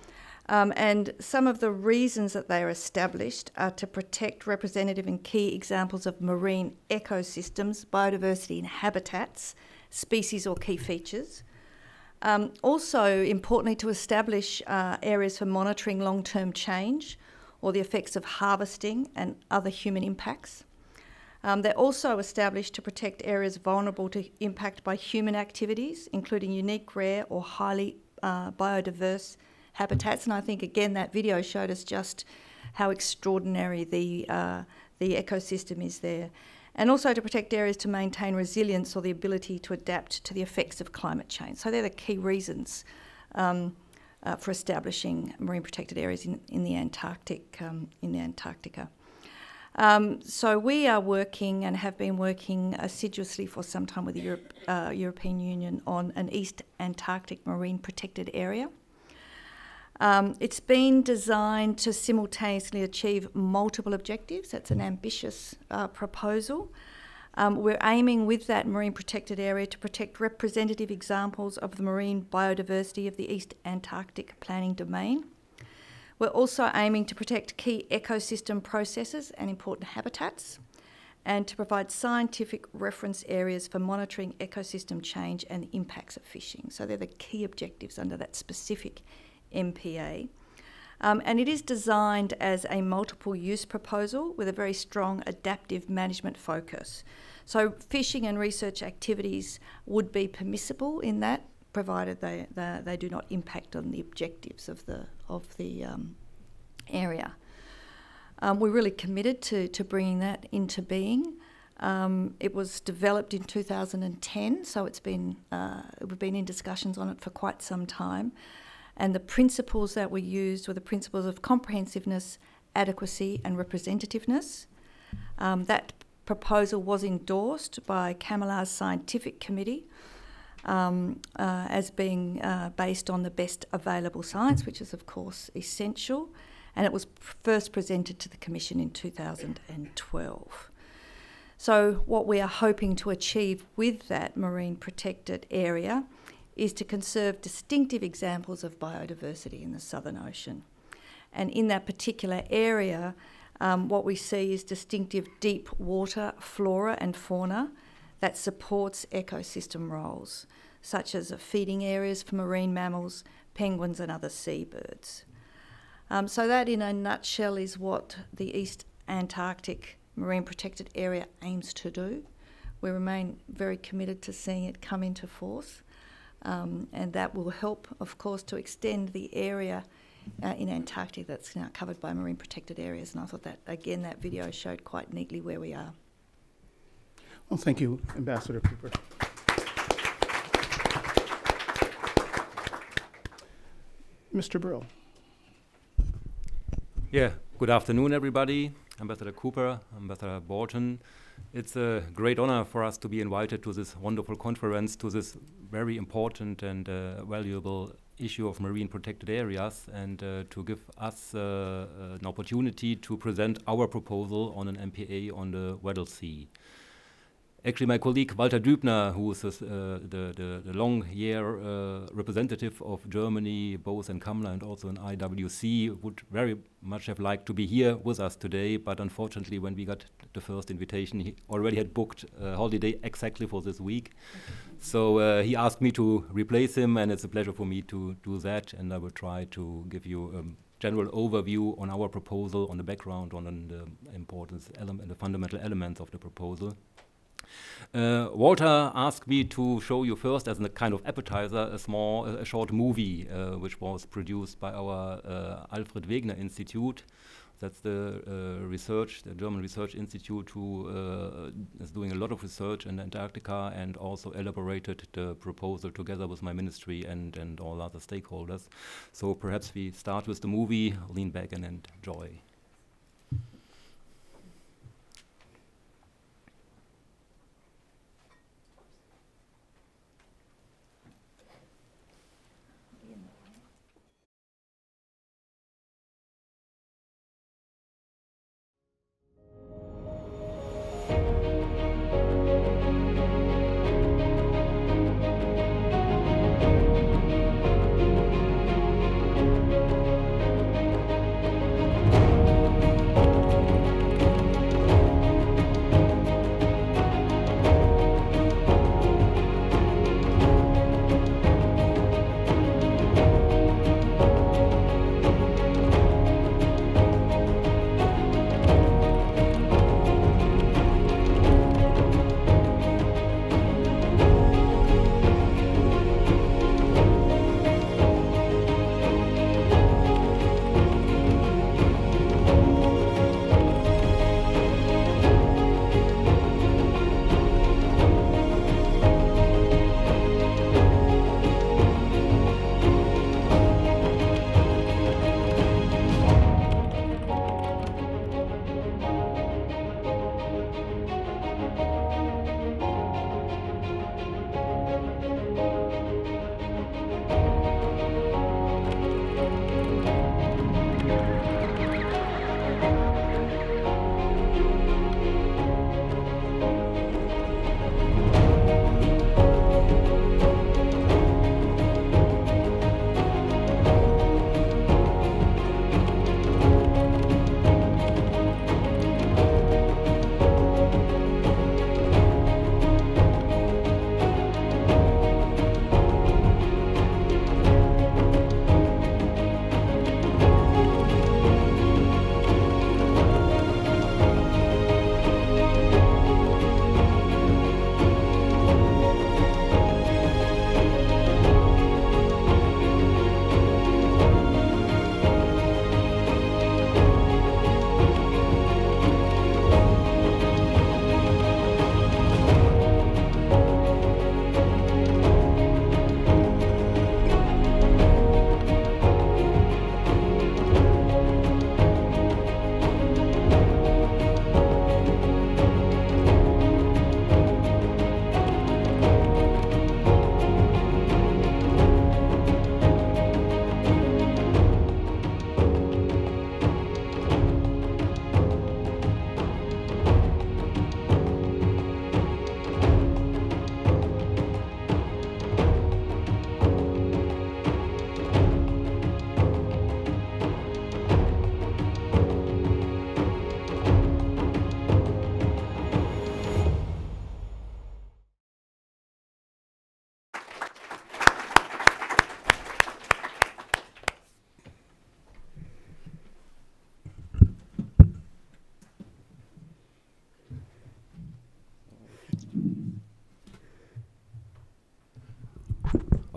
And some of the reasons that they are established are to protect representative and key examples of marine ecosystems, biodiversity and habitats, species or key features. Also, importantly, to establish areas for monitoring long-term change or the effects of harvesting and other human impacts. They're also established to protect areas vulnerable to impact by human activities, including unique, rare or highly biodiverse habitats. And I think, again, that video showed us just how extraordinary the ecosystem is there. And also to protect areas to maintain resilience or the ability to adapt to the effects of climate change. So they're the key reasons for establishing marine protected areas in the Antarctica. So we are working and have been working assiduously for some time with the European Union on an East Antarctic Marine Protected Area. It's been designed to simultaneously achieve multiple objectives. That's an ambitious proposal. We're aiming with that marine protected area to protect representative examples of the marine biodiversity of the East Antarctic planning domain. We're also aiming to protect key ecosystem processes and important habitats, and to provide scientific reference areas for monitoring ecosystem change and the impacts of fishing. So they're the key objectives under that specific MPA. And it is designed as a multiple use proposal with a very strong adaptive management focus. So fishing and research activities would be permissible in that, provided they do not impact on the objectives of the area. We're really committed to bringing that into being. It was developed in 2010, so we've been in discussions on it for quite some time. And the principles that were used were the principles of comprehensiveness, adequacy and representativeness. That proposal was endorsed by Camelot's scientific committee, as being based on the best available science, which is of course essential, and it was first presented to the Commission in 2012. So what we are hoping to achieve with that marine protected area is to conserve distinctive examples of biodiversity in the Southern Ocean. And in that particular area, what we see is distinctive deep water flora and fauna that supports ecosystem roles, such as feeding areas for marine mammals, penguins and other seabirds. So that in a nutshell is what the East Antarctic Marine Protected Area aims to do. We remain very committed to seeing it come into force, and that will help, of course, to extend the area in Antarctica that's now covered by marine protected areas. And I thought that, again, that video showed quite neatly where we are. Well, thank you, Ambassador Cooper. Mr. Brill. Yeah, good afternoon, everybody. Ambassador Cooper, Ambassador Bolton. It's a great honor for us to be invited to this wonderful conference, to this very important and valuable issue of marine protected areas, and to give us an opportunity to present our proposal on an MPA on the Weddell Sea. Actually, my colleague Walter Dübner, who is the long year representative of Germany, both in CAMLA and also in IWC, would very much have liked to be here with us today, but unfortunately, when we got the first invitation, he already had booked a holiday exactly for this week. So he asked me to replace him, and it's a pleasure for me to do that, and I will try to give you a general overview on our proposal, on the background, on the importance element, the fundamental elements of the proposal. Walter asked me to show you first, as a kind of appetizer, a short movie which was produced by our Alfred Wegener Institute. That's the German Research Institute, who is doing a lot of research in Antarctica and also elaborated the proposal together with my ministry and all other stakeholders. So perhaps we start with the movie, lean back and enjoy.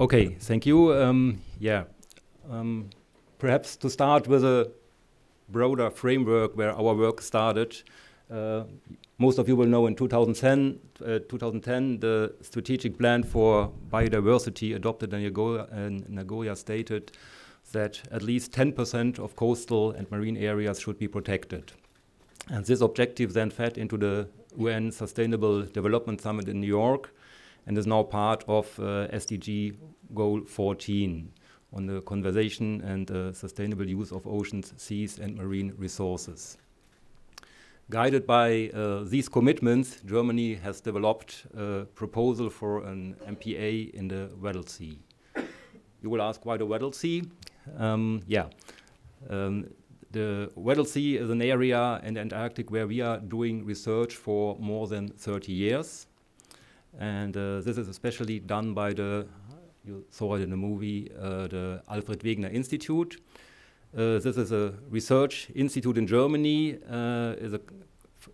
Okay, thank you. Perhaps to start with a broader framework where our work started. Most of you will know in 2010, the strategic plan for biodiversity adopted in Nagoya stated that at least 10% of coastal and marine areas should be protected. And this objective then fed into the UN Sustainable Development Summit in New York and is now part of SDG Goal 14 on the conservation and sustainable use of oceans, seas, and marine resources. Guided by these commitments, Germany has developed a proposal for an MPA in the Weddell Sea. You will ask, why the Weddell Sea? The Weddell Sea is an area in Antarctic where we are doing research for more than 30 years. And this is especially done by you saw it in the movie, the Alfred Wegener Institute. This is a research institute in Germany.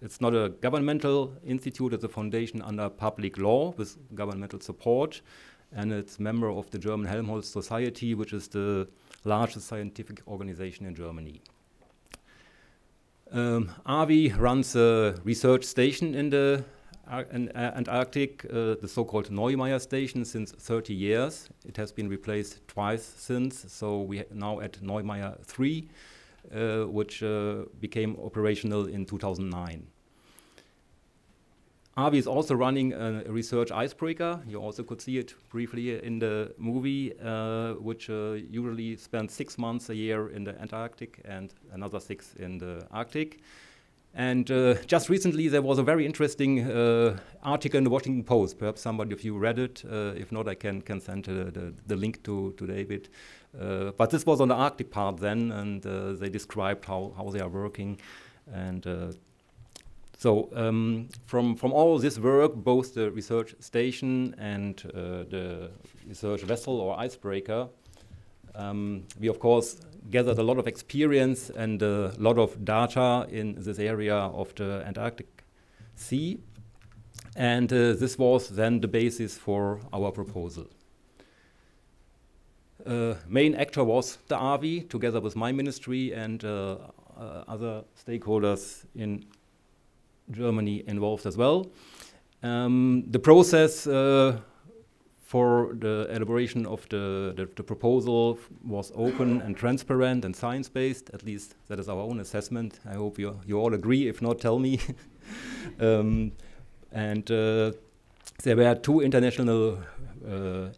It's not a governmental institute, it's a foundation under public law with governmental support. And it's a member of the German Helmholtz Society, which is the largest scientific organization in Germany. AWI runs a research station in the Antarctic, the so-called Neumeier station, since 30 years. It has been replaced twice since, so we are now at Neumeier 3, which became operational in 2009. AWI is also running a research icebreaker. You also could see it briefly in the movie, which usually spends 6 months a year in the Antarctic and another 6 in the Arctic. And just recently there was a very interesting article in the Washington Post. Perhaps somebody of you read it. If not, I can send the link to David. But this was on the Arctic part then, and they described how they are working. And so from all this work, both the research station and the research vessel or icebreaker, we of course gathered a lot of experience and a lot of data in this area of the Antarctic Sea. And this was then the basis for our proposal. Main actor was the AWI, together with my ministry and other stakeholders in Germany involved as well. The process for the elaboration of the proposal was open and transparent and science-based. At least that is our own assessment. I hope you all agree. If not, tell me. There were 2 international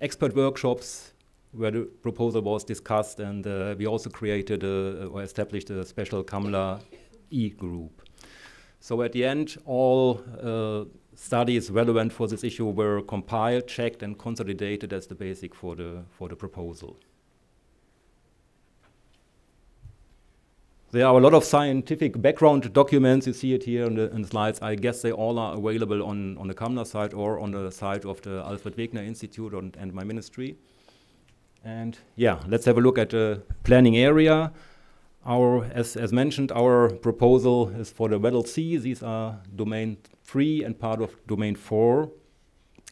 expert workshops where the proposal was discussed, and we also created or established a special CAMLA E group. So at the end, all studies relevant for this issue were compiled, checked, and consolidated as the basic for the proposal. There are a lot of scientific background documents. You see it here in the slides. I guess they all are available on the CAMLA site or on the site of the Alfred Wegener Institute and my ministry. And yeah, let's have a look at the planning area. As mentioned, our proposal is for the Weddell Sea. These are domain 3 and part of domain 4.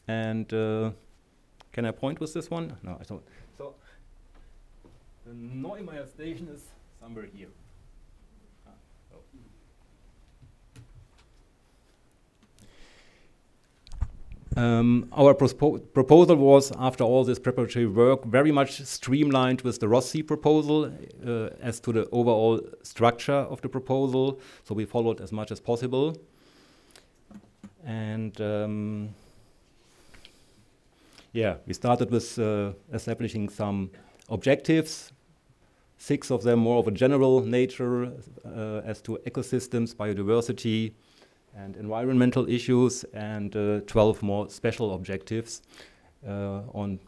And can I point with this one? No, I don't. So the Neumeier station is somewhere here. Our proposal was, after all this preparatory work, very much streamlined with the Ross Sea proposal as to the overall structure of the proposal. So we followed as much as possible. And we started with establishing some objectives, 6 of them more of a general nature as to ecosystems, biodiversity, and environmental issues, and 12 more special objectives and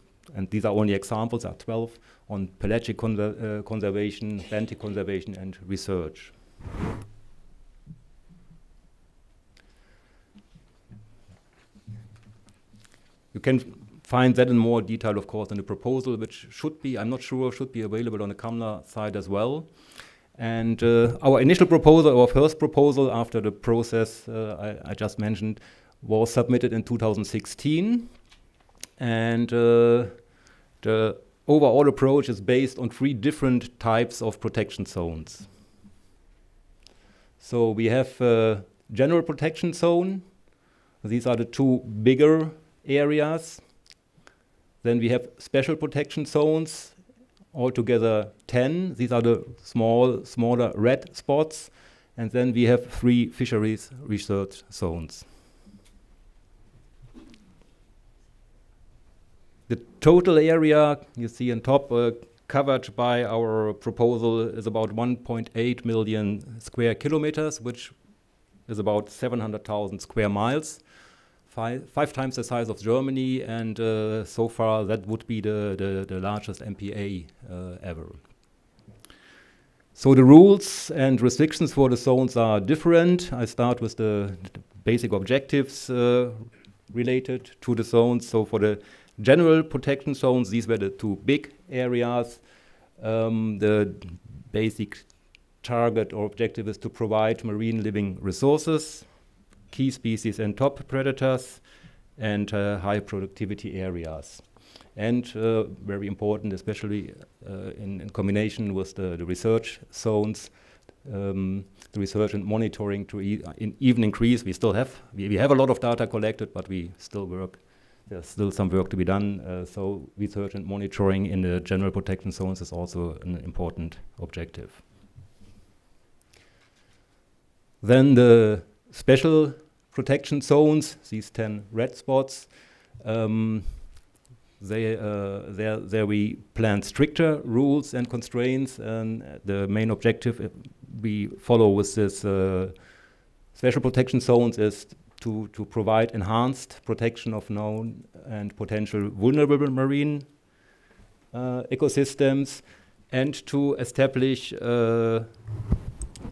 these are only examples, there are 12, on pelagic conservation, Atlantic conservation, and research. You can find that in more detail, of course, in the proposal, which should be, I'm not sure, should be available on the CAMLA side as well. And our initial proposal, our first proposal after the process I just mentioned, was submitted in 2016. And The overall approach is based on 3 different types of protection zones. So we have a general protection zone. These are the 2 bigger areas. Then we have special protection zones, altogether 10. These are the smaller red spots. And then we have 3 fisheries research zones. The total area you see on top covered by our proposal is about 1.8 million square kilometers, which is about 700,000 square miles, 5 times the size of Germany, and so far that would be the largest MPA ever. So the rules and restrictions for the zones are different. I start with the basic objectives related to the zones. So for the general protection zones, these were the 2 big areas. The basic target or objective is to provide marine living resources, key species and top predators, and high productivity areas. And very important, especially in combination with the research zones, the research and monitoring to even increase. We still have, we have a lot of data collected, but we still work. There's still some work to be done. So research and monitoring in the general protection zones is also an important objective. Then the special protection zones, these 10 red spots, there we plan stricter rules and constraints, and the main objective we follow with this special protection zones is to provide enhanced protection of known and potential vulnerable marine ecosystems, and to establish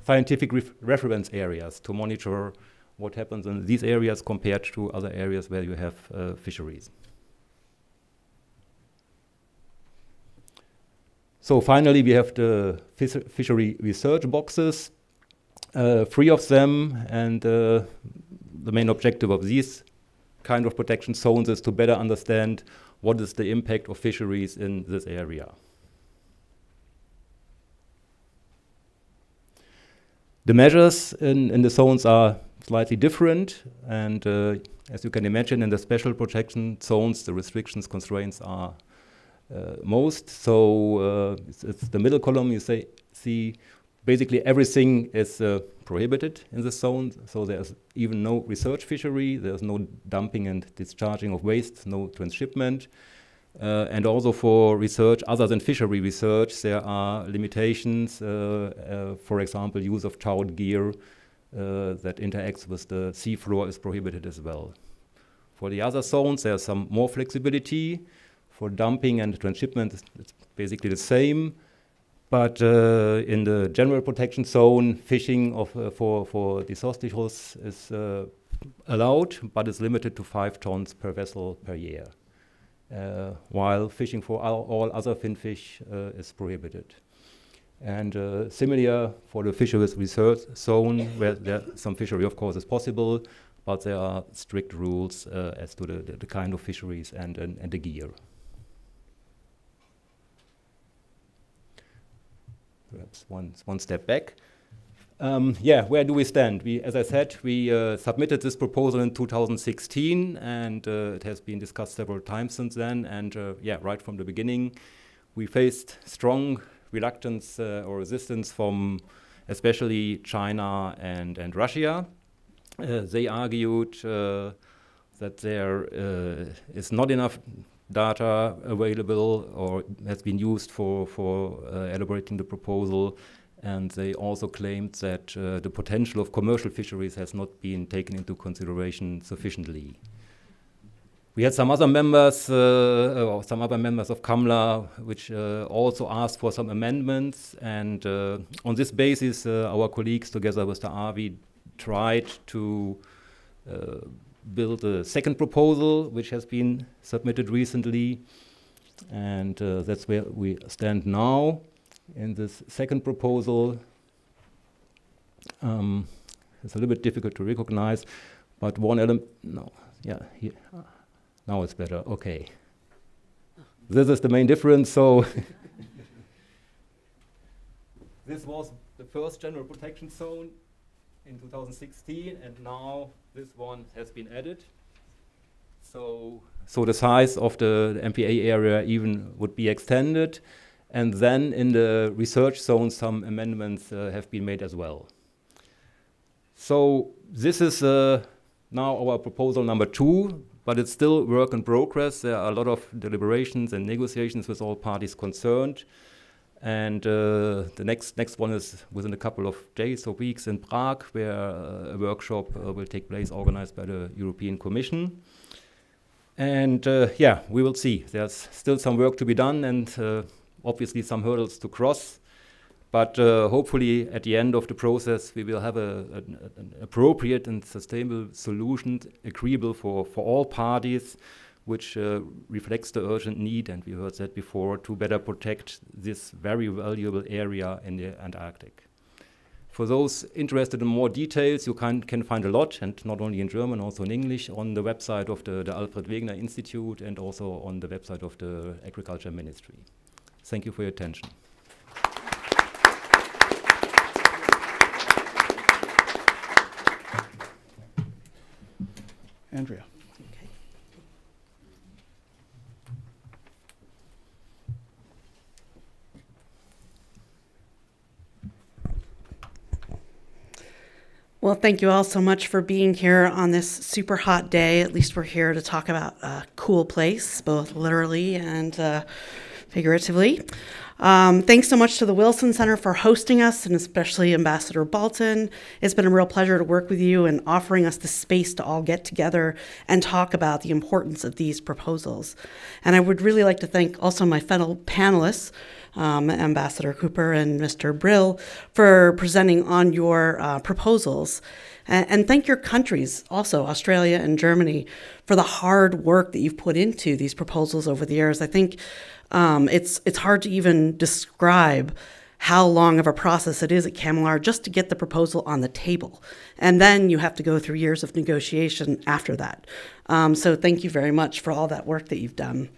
scientific reference areas to monitor what happens in these areas compared to other areas where you have fisheries. So finally, we have the fishery research boxes, 3 of them, and the main objective of these kind of protection zones is to better understand what is the impact of fisheries in this area. The measures in the zones are slightly different, and as you can imagine, in the special protection zones, the restrictions, constraints are most. So it's the middle column you see basically everything is prohibited in the zone. So there's even no research fishery, there's no dumping and discharging of waste, no transshipment. And also for research other than fishery research, there are limitations, for example, use of towed gear that interacts with the seafloor is prohibited as well. For the other zones, there's some more flexibility. For dumping and transshipment, it's basically the same. But in the general protection zone, fishing for Disosticus is allowed, but it's limited to 5 tons per vessel per year, while fishing for all other finfish is prohibited. And similar for the fisheries research zone, where some fishery, of course, is possible, but there are strict rules as to the kind of fisheries and the gear. Perhaps one step back. Where do we stand? As I said, we submitted this proposal in 2016, and it has been discussed several times since then. And right from the beginning, we faced strong reluctance or resistance from especially China and Russia. They argued that there is not enough data available or has been used for elaborating the proposal, and they also claimed that the potential of commercial fisheries has not been taken into consideration sufficiently. We had some other members, or some other members of CAMLA, which also asked for some amendments, and on this basis, our colleagues, together with the ARVI, tried to build a second proposal, which has been submitted recently, and that's where we stand now. In this second proposal, it's a little bit difficult to recognize, but one element, now it's better, okay. this is the main difference. So this was the first general protection zone in 2016, and now this one has been added. So the size of the MPA area even would be extended. And then in the research zone, some amendments have been made as well. So this is now our proposal number 2, but it's still work in progress. There are a lot of deliberations and negotiations with all parties concerned. And the next one is within a couple of days or weeks in Prague, where a workshop will take place organized by the European Commission. And yeah, we will see. There's still some work to be done and obviously some hurdles to cross. But hopefully at the end of the process, we will have an appropriate and sustainable solution agreeable for all parties, which reflects the urgent need, and we heard that before, to better protect this very valuable area in the Antarctic. For those interested in more details, you can find a lot, and not only in German, also in English, on the website of the Alfred Wegener Institute and also on the website of the Agriculture Ministry. Thank you for your attention. Andrea. Well, thank you all so much for being here on this super hot day. At least we're here to talk about a cool place, both literally and figuratively. Thanks so much to the Wilson Center for hosting us, and especially Ambassador Bolton. It's been a real pleasure to work with you and offering us the space to all get together and talk about the importance of these proposals. And I would really like to thank also my fellow panelists, Ambassador Cooper and Mr. Brill, for presenting on your proposals. And thank your countries, also Australia and Germany, for the hard work that you've put into these proposals over the years. I think it's hard to even describe how long of a process it is at CCAMLR just to get the proposal on the table. And then you have to go through years of negotiation after that. So thank you very much for all that work that you've done.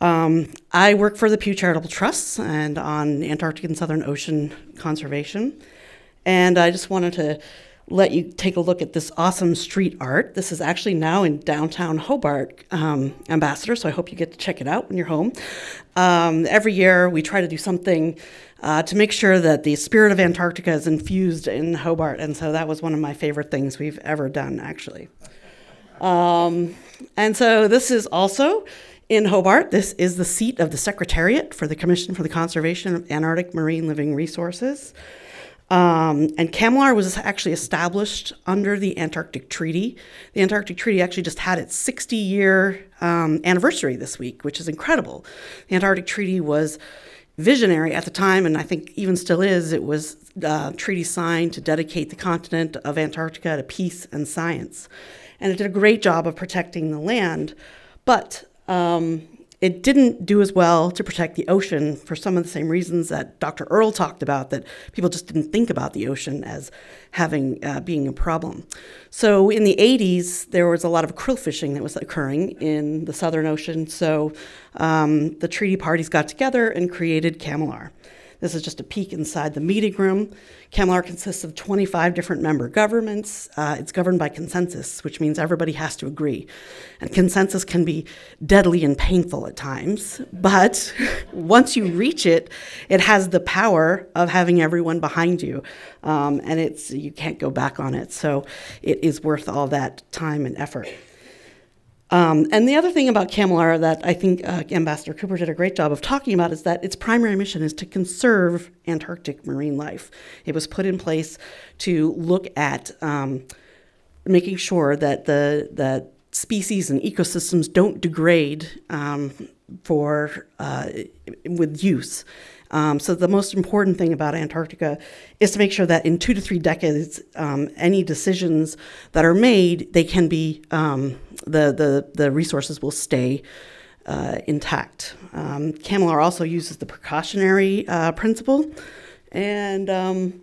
I work for the Pew Charitable Trusts and on Antarctic and Southern Ocean conservation. And I just wanted to let you take a look at this awesome street art. This is actually now in downtown Hobart, Ambassador, so I hope you get to check it out when you're home. Every year we try to do something to make sure that the spirit of Antarctica is infused in Hobart, and so that was one of my favorite things we've ever done, actually. And so this is also in Hobart. This is the seat of the Secretariat for the Commission for the Conservation of Antarctic Marine Living Resources. And CCAMLR was actually established under the Antarctic Treaty. The Antarctic Treaty actually just had its 60-year anniversary this week, which is incredible. The Antarctic Treaty was visionary at the time, and I think even still is. It was a treaty signed to dedicate the continent of Antarctica to peace and science. And it did a great job of protecting the land, but it didn't do as well to protect the ocean for some of the same reasons that Dr. Earle talked about, that people just didn't think about the ocean as having being a problem. So in the 80s, there was a lot of krill fishing that was occurring in the Southern Ocean. So the treaty parties got together and created CCAMLR. This is just a peek inside the meeting room. CCAMLR consists of 25 different member governments. It's governed by consensus, which means everybody has to agree. And consensus can be deadly and painful at times, but once you reach it, it has the power of having everyone behind you, and you can't go back on it. So it is worth all that time and effort. And the other thing about CCAMLR that I think Ambassador Cooper did a great job of talking about is that its primary mission is to conserve Antarctic marine life. It was put in place to look at making sure that the species and ecosystems don't degrade with use. So the most important thing about Antarctica is to make sure that in 2 to 3 decades, any decisions that are made, they can be, the resources will stay intact. CCAMLR also uses the precautionary principle. And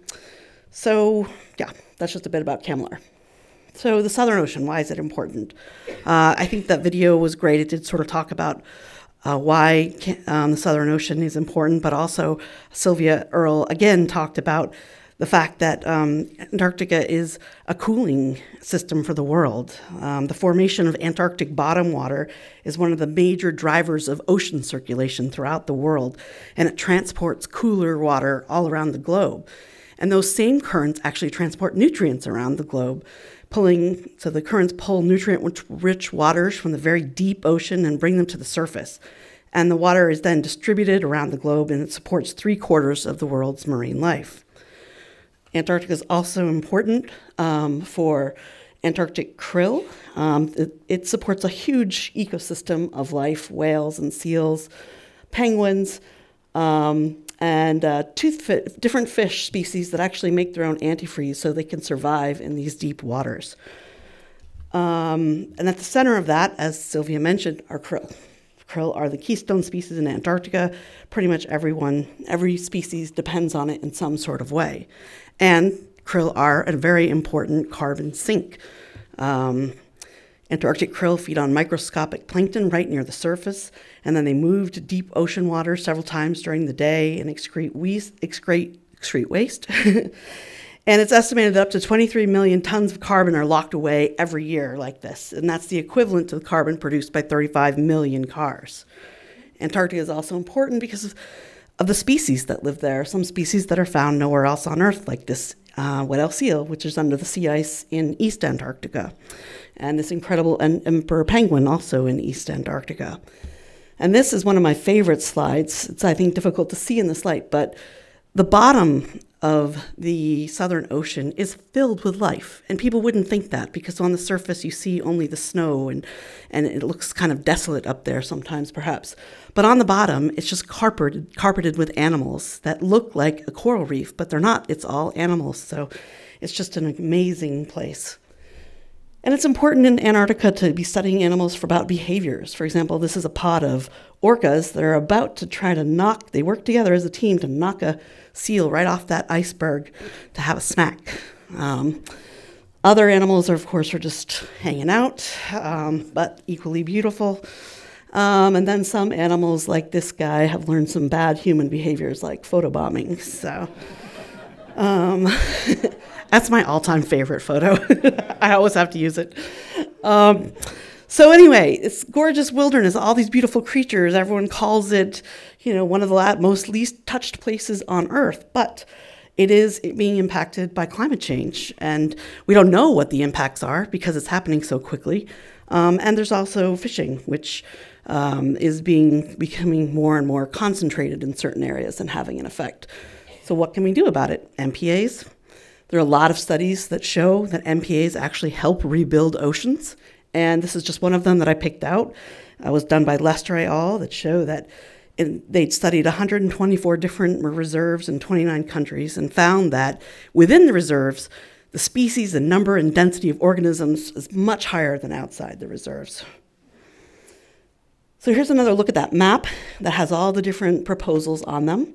so, yeah, that's just a bit about CCAMLR. So the Southern Ocean, why is it important? I think that video was great. It did sort of talk about why the Southern Ocean is important, but also Sylvia Earle again talked about the fact that Antarctica is a cooling system for the world. The formation of Antarctic bottom water is one of the major drivers of ocean circulation throughout the world, and it transports cooler water all around the globe. And those same currents actually transport nutrients around the globe, so the currents pull nutrient-rich waters from the very deep ocean and bring them to the surface. And the water is then distributed around the globe, and it supports 3/4 of the world's marine life. Antarctica is also important for Antarctic krill. It supports a huge ecosystem of life, whales and seals, penguins, and different fish species that actually make their own antifreeze so they can survive in these deep waters. And at the center of that, as Sylvia mentioned, are krill. Krill are the keystone species in Antarctica. Pretty much every species depends on it in some sort of way. And krill are a very important carbon sink. Antarctic krill feed on microscopic plankton right near the surface, and then they move to deep ocean water several times during the day and excrete waste. And it's estimated that up to 23 million tons of carbon are locked away every year like this, and that's the equivalent to the carbon produced by 35 million cars. Antarctica is also important because of the species that live there, some species that are found nowhere else on Earth, like this Weddell Sea, which is under the sea ice in East Antarctica, and this incredible emperor penguin also in East Antarctica. And this is one of my favorite slides. It's, I think, difficult to see in this light, but the bottom of the Southern Ocean is filled with life. And people wouldn't think that because on the surface you see only the snow and it looks kind of desolate up there sometimes perhaps. But on the bottom, it's just carpeted with animals that look like a coral reef, but they're not. It's all animals. So it's just an amazing place. And it's important in Antarctica to be studying animals about behaviors. For example, this is a pod of orcas that are about to try to they work together as a team to knock a seal right off that iceberg to have a snack. Other animals, of course, are just hanging out, but equally beautiful. And then some animals, like this guy, have learned some bad human behaviors, like photobombing. So that's my all-time favorite photo. I always have to use it. So anyway, it's gorgeous wilderness, all these beautiful creatures. Everyone calls it, one of the most least touched places on Earth, but it is being impacted by climate change. And we don't know what the impacts are because it's happening so quickly. And there's also fishing, which is becoming more and more concentrated in certain areas and having an effect. So what can we do about it? MPAs. There are a lot of studies that show that MPAs actually help rebuild oceans. And this is just one of them that I picked out. It was done by Lester et al. That show that they'd studied 124 different reserves in 29 countries and found that within the reserves, the species and number and density of organisms is much higher than outside the reserves. So here's another look at that map that has all the different proposals on them.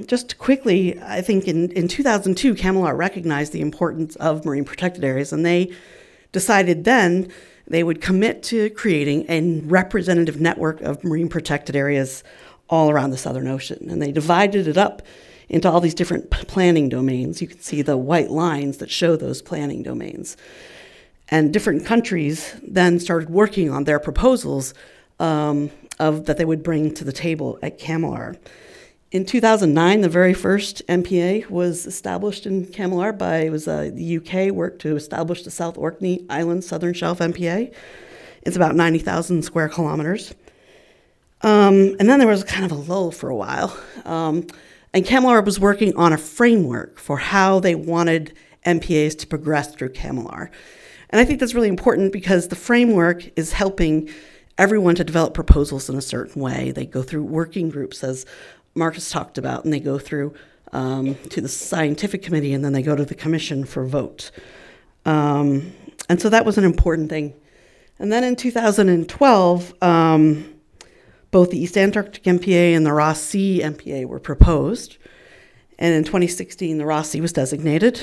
Just quickly, I think in 2002, CAMLR recognized the importance of marine protected areas, and they decided then they would commit to creating a representative network of marine protected areas all around the Southern Ocean. And they divided it up into all these different planning domains. You can see the white lines that show those planning domains. And different countries then started working on their proposals that they would bring to the table at CAMLR. In 2009, the very first MPA was established in CAMLR the UK worked to establish the South Orkney Island Southern Shelf MPA. It's about 90,000 square kilometers. And then there was kind of a lull for a while. And CAMLR was working on a framework for how they wanted MPAs to progress through CAMLR. And I think that's really important because the framework is helping everyone to develop proposals in a certain way. They go through working groups, as Marcus talked about, and they go through to the scientific committee, and then they go to the commission for vote. And so that was an important thing. And then in 2012, both the East Antarctic MPA and the Ross Sea MPA were proposed. And in 2016, the Ross Sea was designated.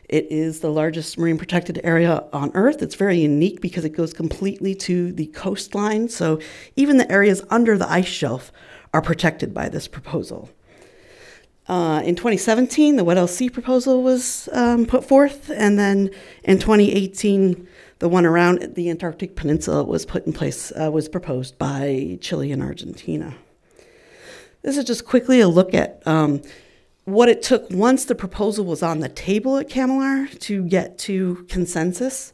It is the largest marine protected area on Earth. It's very unique because it goes completely to the coastline, so even the areas under the ice shelf are protected by this proposal. In 2017, the Weddell Sea proposal was put forth, and then in 2018, the one around the Antarctic Peninsula was put in place, was proposed by Chile and Argentina. This is just quickly a look at what it took once the proposal was on the table at CAMLR to get to consensus.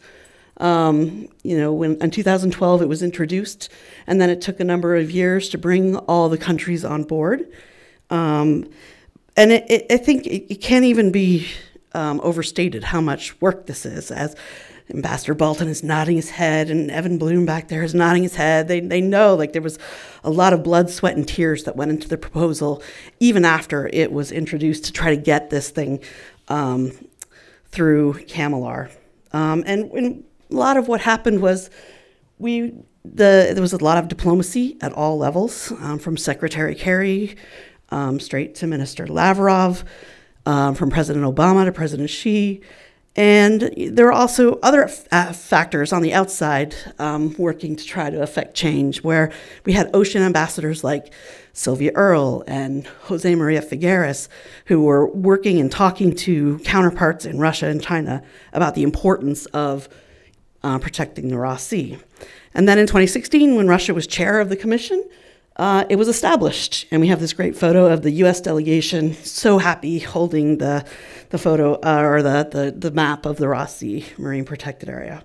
When in 2012 it was introduced, and then it took a number of years to bring all the countries on board. And I think it can't even be overstated how much work this is, as Ambassador Bolton is nodding his head and Evan Bloom back there is nodding his head. They know there was a lot of blood, sweat, and tears that went into the proposal even after it was introduced to try to get this thing through CAMLR. And a lot of what happened was there was a lot of diplomacy at all levels, from Secretary Kerry straight to Minister Lavrov, from President Obama to President Xi. And there are also other factors on the outside working to try to affect change, where we had ocean ambassadors like Sylvia Earle and Jose Maria Figueres, who were working and talking to counterparts in Russia and China about the importance of protecting the Ross Sea. And then in 2016, when Russia was chair of the commission, it was established, and we have this great photo of the U.S. delegation so happy holding the photo or the map of the Ross Sea Marine Protected Area.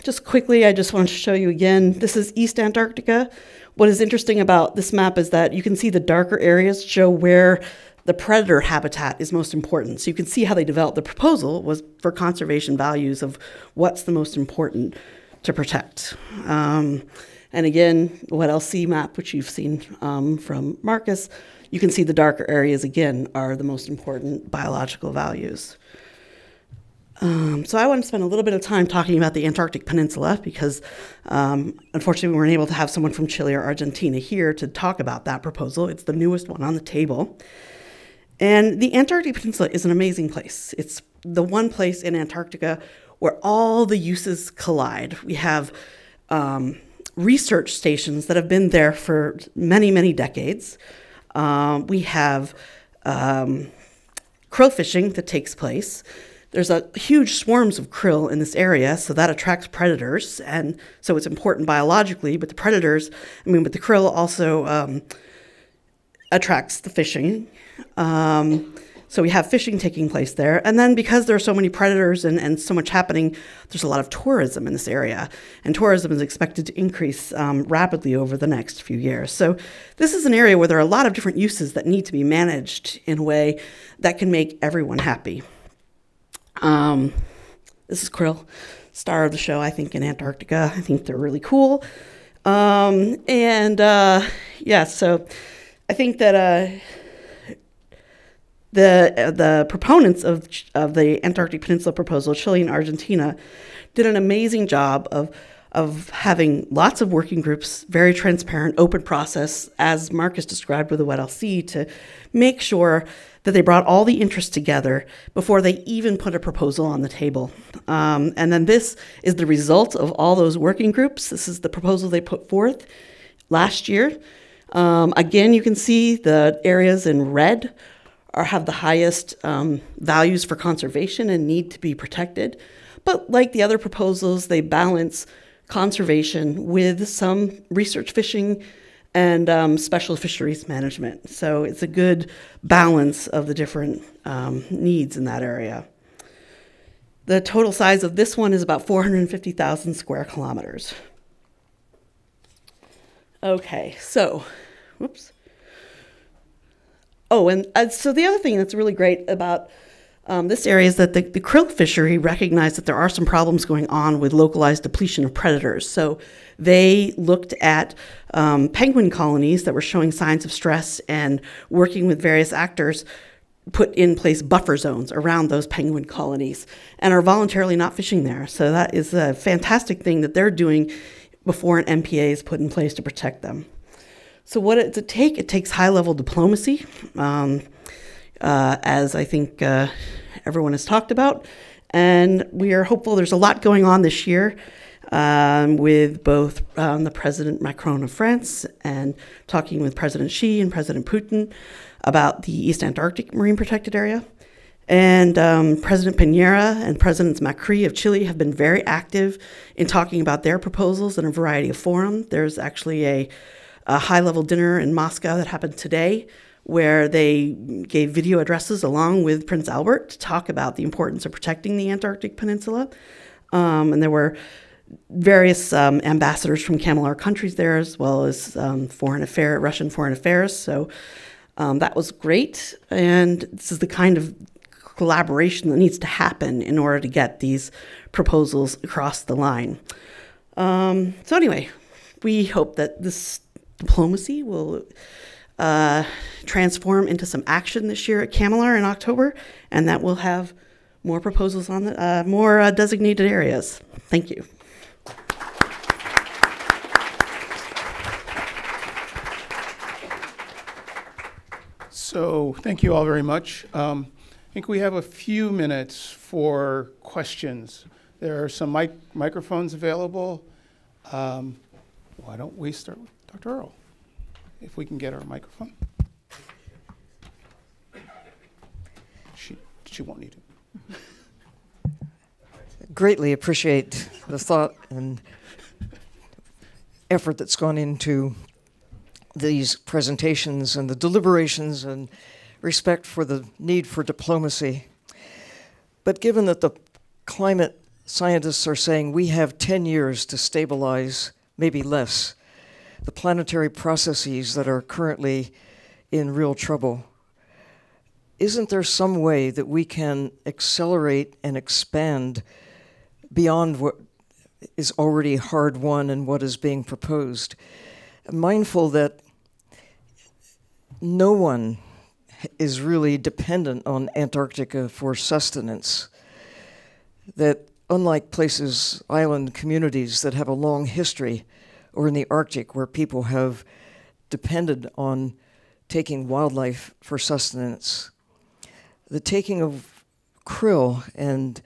Just quickly, I just want to show you again, this is East Antarctica. What is interesting about this map is that you can see the darker areas show where the predator habitat is most important. So you can see how they developed the proposal was for conservation values of what's the most important to protect. And again, Weddell Sea map, which you've seen from Marcus, you can see the darker areas, again, are the most important biological values. So I want to spend a little bit of time talking about the Antarctic Peninsula because, unfortunately, we weren't able to have someone from Chile or Argentina here to talk about that proposal. It's the newest one on the table. And the Antarctic Peninsula is an amazing place. It's the one place in Antarctica where all the uses collide. We have research stations that have been there for many, many decades. We have krill fishing that takes place. There's a huge swarms of krill in this area, so that attracts predators, and so it's important biologically, but the krill also attracts the fishing. So we have fishing taking place there. And then because there are so many predators and so much happening, there's a lot of tourism in this area. And tourism is expected to increase rapidly over the next few years. So this is an area where there are a lot of different uses that need to be managed in a way that can make everyone happy. This is krill, star of the show, I think, in Antarctica. I think they're really cool. So I think that the proponents of the Antarctic Peninsula proposal, Chile and Argentina, did an amazing job of having lots of working groups, very transparent, open process, as Marcus described with the Weddell Sea, to make sure that they brought all the interests together before they even put a proposal on the table. And then this is the result of all those working groups. This is the proposal they put forth last year. Again, you can see the areas in red have the highest values for conservation and need to be protected. But like the other proposals, they balance conservation with some research fishing and special fisheries management. So it's a good balance of the different needs in that area. The total size of this one is about 450,000 square kilometers. Okay, so, whoops. Oh, and so the other thing that's really great about this area is that the krill fishery recognized that there are some problems going on with localized depletion of predators. So they looked at penguin colonies that were showing signs of stress and working with various actors put in place buffer zones around those penguin colonies and are voluntarily not fishing there. So that is a fantastic thing that they're doing before an MPA is put in place to protect them. So what does it take? It takes high-level diplomacy. as I think everyone has talked about. And we are hopeful. There's a lot going on this year with both the President Macron of France and talking with President Xi and President Putin about the East Antarctic Marine Protected Area. And President Piñera and Presidents Macri of Chile have been very active in talking about their proposals in a variety of forums. There's actually a high-level dinner in Moscow that happened today where they gave video addresses along with Prince Albert to talk about the importance of protecting the Antarctic Peninsula. And there were various ambassadors from CAMLR countries there, as well as Russian foreign affairs. So that was great. And this is the kind of collaboration that needs to happen in order to get these proposals across the line. So anyway, we hope that this diplomacy will transform into some action this year at CAMLR in October, and that we'll have more proposals on the more designated areas. Thank you. So thank you all very much. I think we have a few minutes for questions. There are some microphones available. Why don't we start with Dr. Earle, if we can get our microphone. She won't need it. Greatly appreciate the thought and effort that's gone into these presentations and the deliberations and respect for the need for diplomacy. But given that the climate scientists are saying we have 10 years to stabilize, maybe less, the planetary processes that are currently in real trouble, isn't there some way that we can accelerate and expand beyond what is already hard won and what is being proposed? Mindful that no one is really dependent on Antarctica for sustenance, that unlike places, island communities that have a long history, or in the Arctic where people have depended on taking wildlife for sustenance, the taking of krill and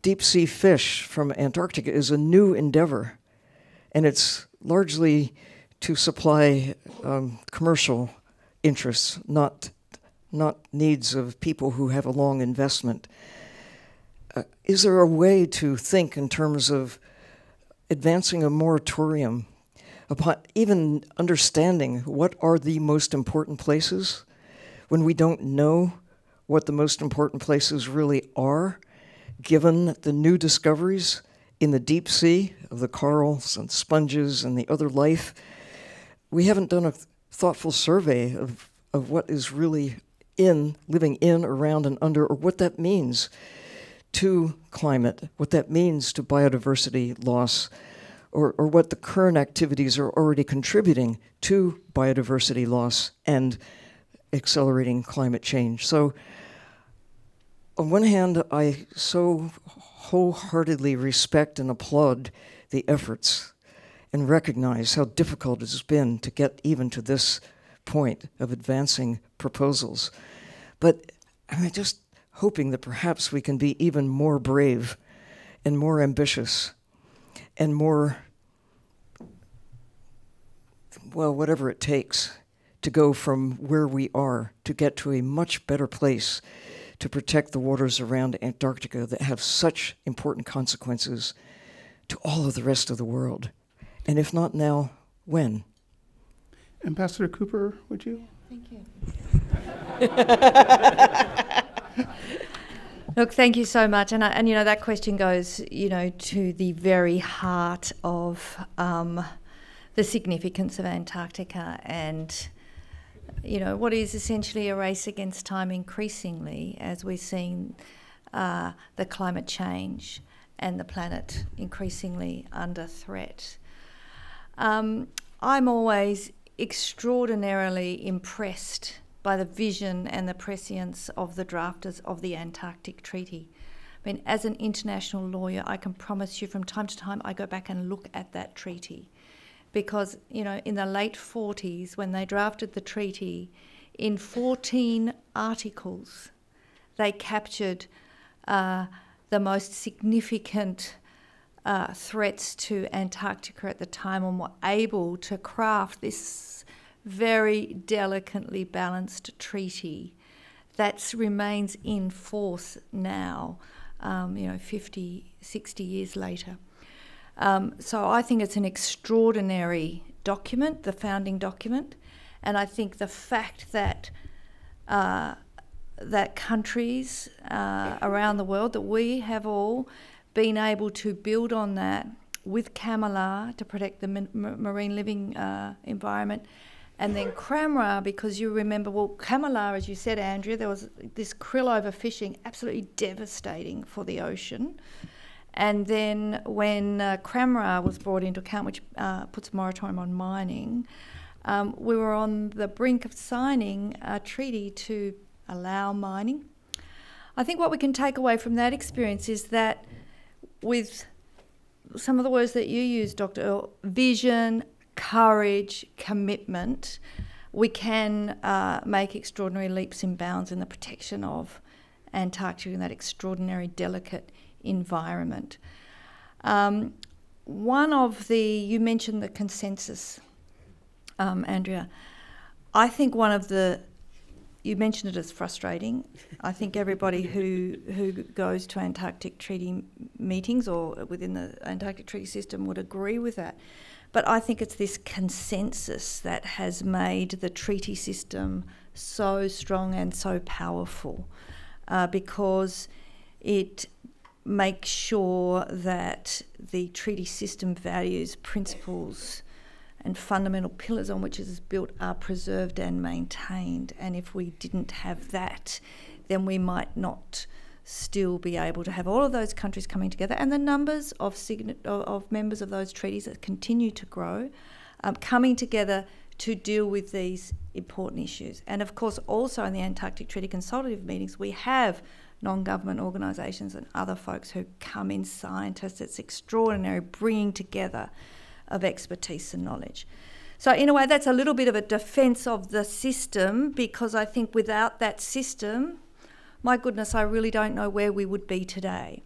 deep sea fish from Antarctica is a new endeavor, and it's largely to supply commercial interests, not needs of people who have a long investment. Is there a way to think in terms of advancing a moratorium upon even understanding what are the most important places when we don't know what the most important places really are, given the new discoveries in the deep sea of the corals and sponges and the other life? We haven't done a thoughtful survey of what is really living in, around, and under, or what that means to climate, what that means to biodiversity loss, or what the current activities are already contributing to biodiversity loss and accelerating climate change. So on one hand, I so wholeheartedly respect and applaud the efforts and recognize how difficult it has been to get even to this point of advancing proposals. But I'm just hoping that perhaps we can be even more brave and more ambitious and more, well, whatever it takes to go from where we are to get to a much better place to protect the waters around Antarctica that have such important consequences to all of the rest of the world. And if not now, when? Ambassador Cooper, would you? Thank you. Look, thank you so much. And you know, that question goes, you know, to the very heart of the significance of Antarctica and, you know, what is essentially a race against time increasingly as we're seeing the climate change and the planet increasingly under threat. I'm always extraordinarily impressed by the vision and the prescience of the drafters of the Antarctic Treaty. I mean, as an international lawyer, I can promise you from time to time I go back and look at that treaty because, you know, in the late 40s when they drafted the treaty, in 14 articles. They captured the most significant threats to Antarctica at the time and were able to craft this very delicately balanced treaty that remains in force now, 50, 60 years later. So I think it's an extraordinary document, the founding document, and I think the fact that that countries around the world, that we have all been able to build on that with CAMLR to protect the marine living environment, and then CRAMRA, because you remember, well, CAMLR, as you said, Andrea, there was this krill overfishing, absolutely devastating for the ocean. And then when CRAMRA was brought into account, which puts a moratorium on mining, we were on the brink of signing a treaty to allow mining. I think what we can take away from that experience is that with some of the words that you used, Dr. Earle, vision, courage, commitment, we can make extraordinary leaps and bounds in the protection of Antarctica in that extraordinary, delicate environment. You mentioned the consensus, Andrea. I think you mentioned it as frustrating. I think everybody who goes to Antarctic Treaty meetings or within the Antarctic Treaty system would agree with that. But I think it's this consensus that has made the treaty system so strong and so powerful, because it makes sure that the treaty system values, principles and fundamental pillars on which it is built are preserved and maintained. And if we didn't have that, then we might not still be able to have all of those countries coming together, and the numbers of members of those treaties that continue to grow, coming together to deal with these important issues. And of course, also in the Antarctic Treaty consultative meetings, we have non-government organisations and other folks who come in, scientists. It's extraordinary bringing together of expertise and knowledge. So in a way, that's a little bit of a defence of the system, because I think without that system, my goodness, I really don't know where we would be today.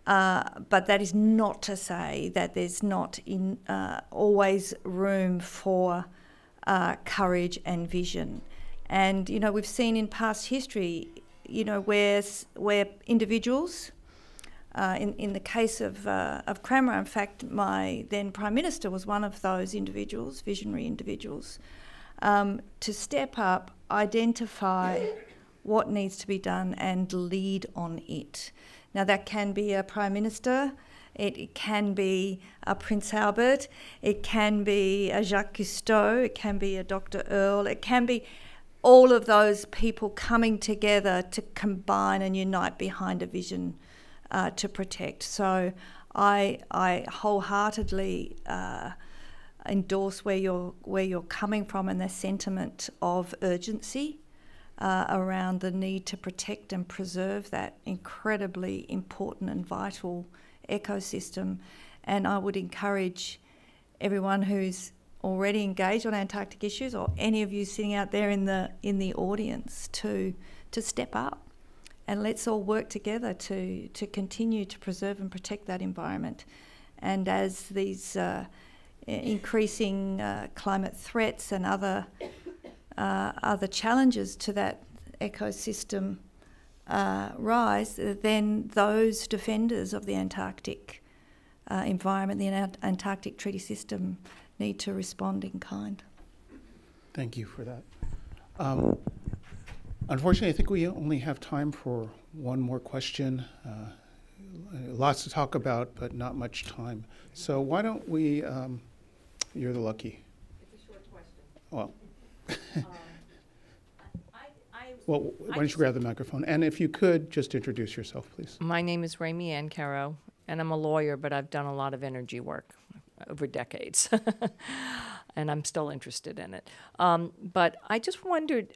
But that is not to say that there's not always room for courage and vision. And, we've seen in past history, where individuals, in the case of CRAMRA, in fact, my then Prime Minister was one of those individuals, visionary individuals, to step up, identify what needs to be done and lead on it. Now, that can be a Prime Minister, it can be a Prince Albert, it can be a Jacques Cousteau, it can be a Dr. Earle, it can be all of those people coming together to combine and unite behind a vision to protect. So I wholeheartedly endorse where you're coming from and the sentiment of urgency around the need to protect and preserve that incredibly important and vital ecosystem. And I would encourage everyone who's already engaged on Antarctic issues, or any of you sitting out there in the audience, to step up, and let's all work together to continue to preserve and protect that environment. And as these increasing climate threats and other challenges to that ecosystem rise, then those defenders of the Antarctic environment, the Antarctic Treaty System, need to respond in kind. Thank you for that. Unfortunately, I think we only have time for one more question. Lots to talk about, but not much time. So why don't we, you're the lucky. It's a short question. Well, well, why don't you grab the microphone? And if you could, just introduce yourself, please. My name is Rami Ann Caro, and I'm a lawyer, but I've done a lot of energy work over decades, and I'm still interested in it. But I just wondered,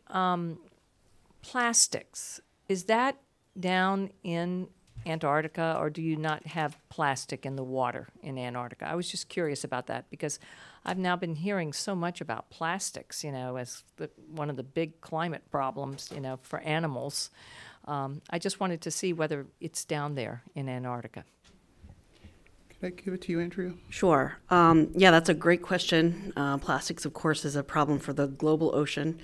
plastics, is that down in Antarctica, or do you not have plastic in the water in Antarctica? I was just curious about that because I've now been hearing so much about plastics, as one of the big climate problems, for animals. I just wanted to see whether it's down there in Antarctica. Can I give it to you, Andrea? Sure. Yeah, that's a great question. Plastics, of course, is a problem for the global ocean.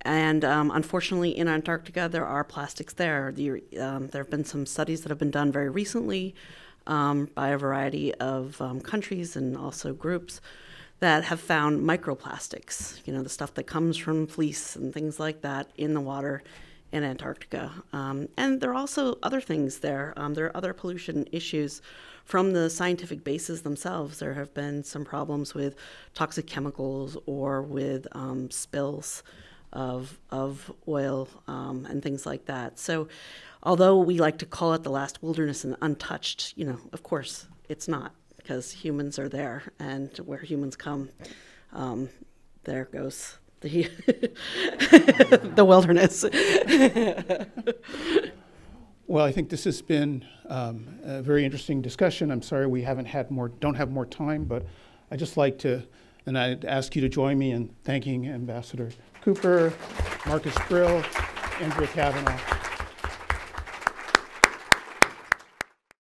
And unfortunately, in Antarctica, there are plastics there. There have been some studies that have been done very recently by a variety of countries and also groups that have found microplastics, the stuff that comes from fleece and things like that in the water in Antarctica. And there are also other things there. There are other pollution issues from the scientific bases themselves. There have been some problems with toxic chemicals or with spills of oil and things like that. So although we like to call it the last wilderness and untouched, of course it's not, because humans are there, and where humans come, there goes the the wilderness. Well, I think this has been a very interesting discussion. I'm sorry we don't have more time, but I'd just like to, and I'd ask you to join me in thanking Ambassador Cooper, Marcus Brill, Andrea Kavanaugh,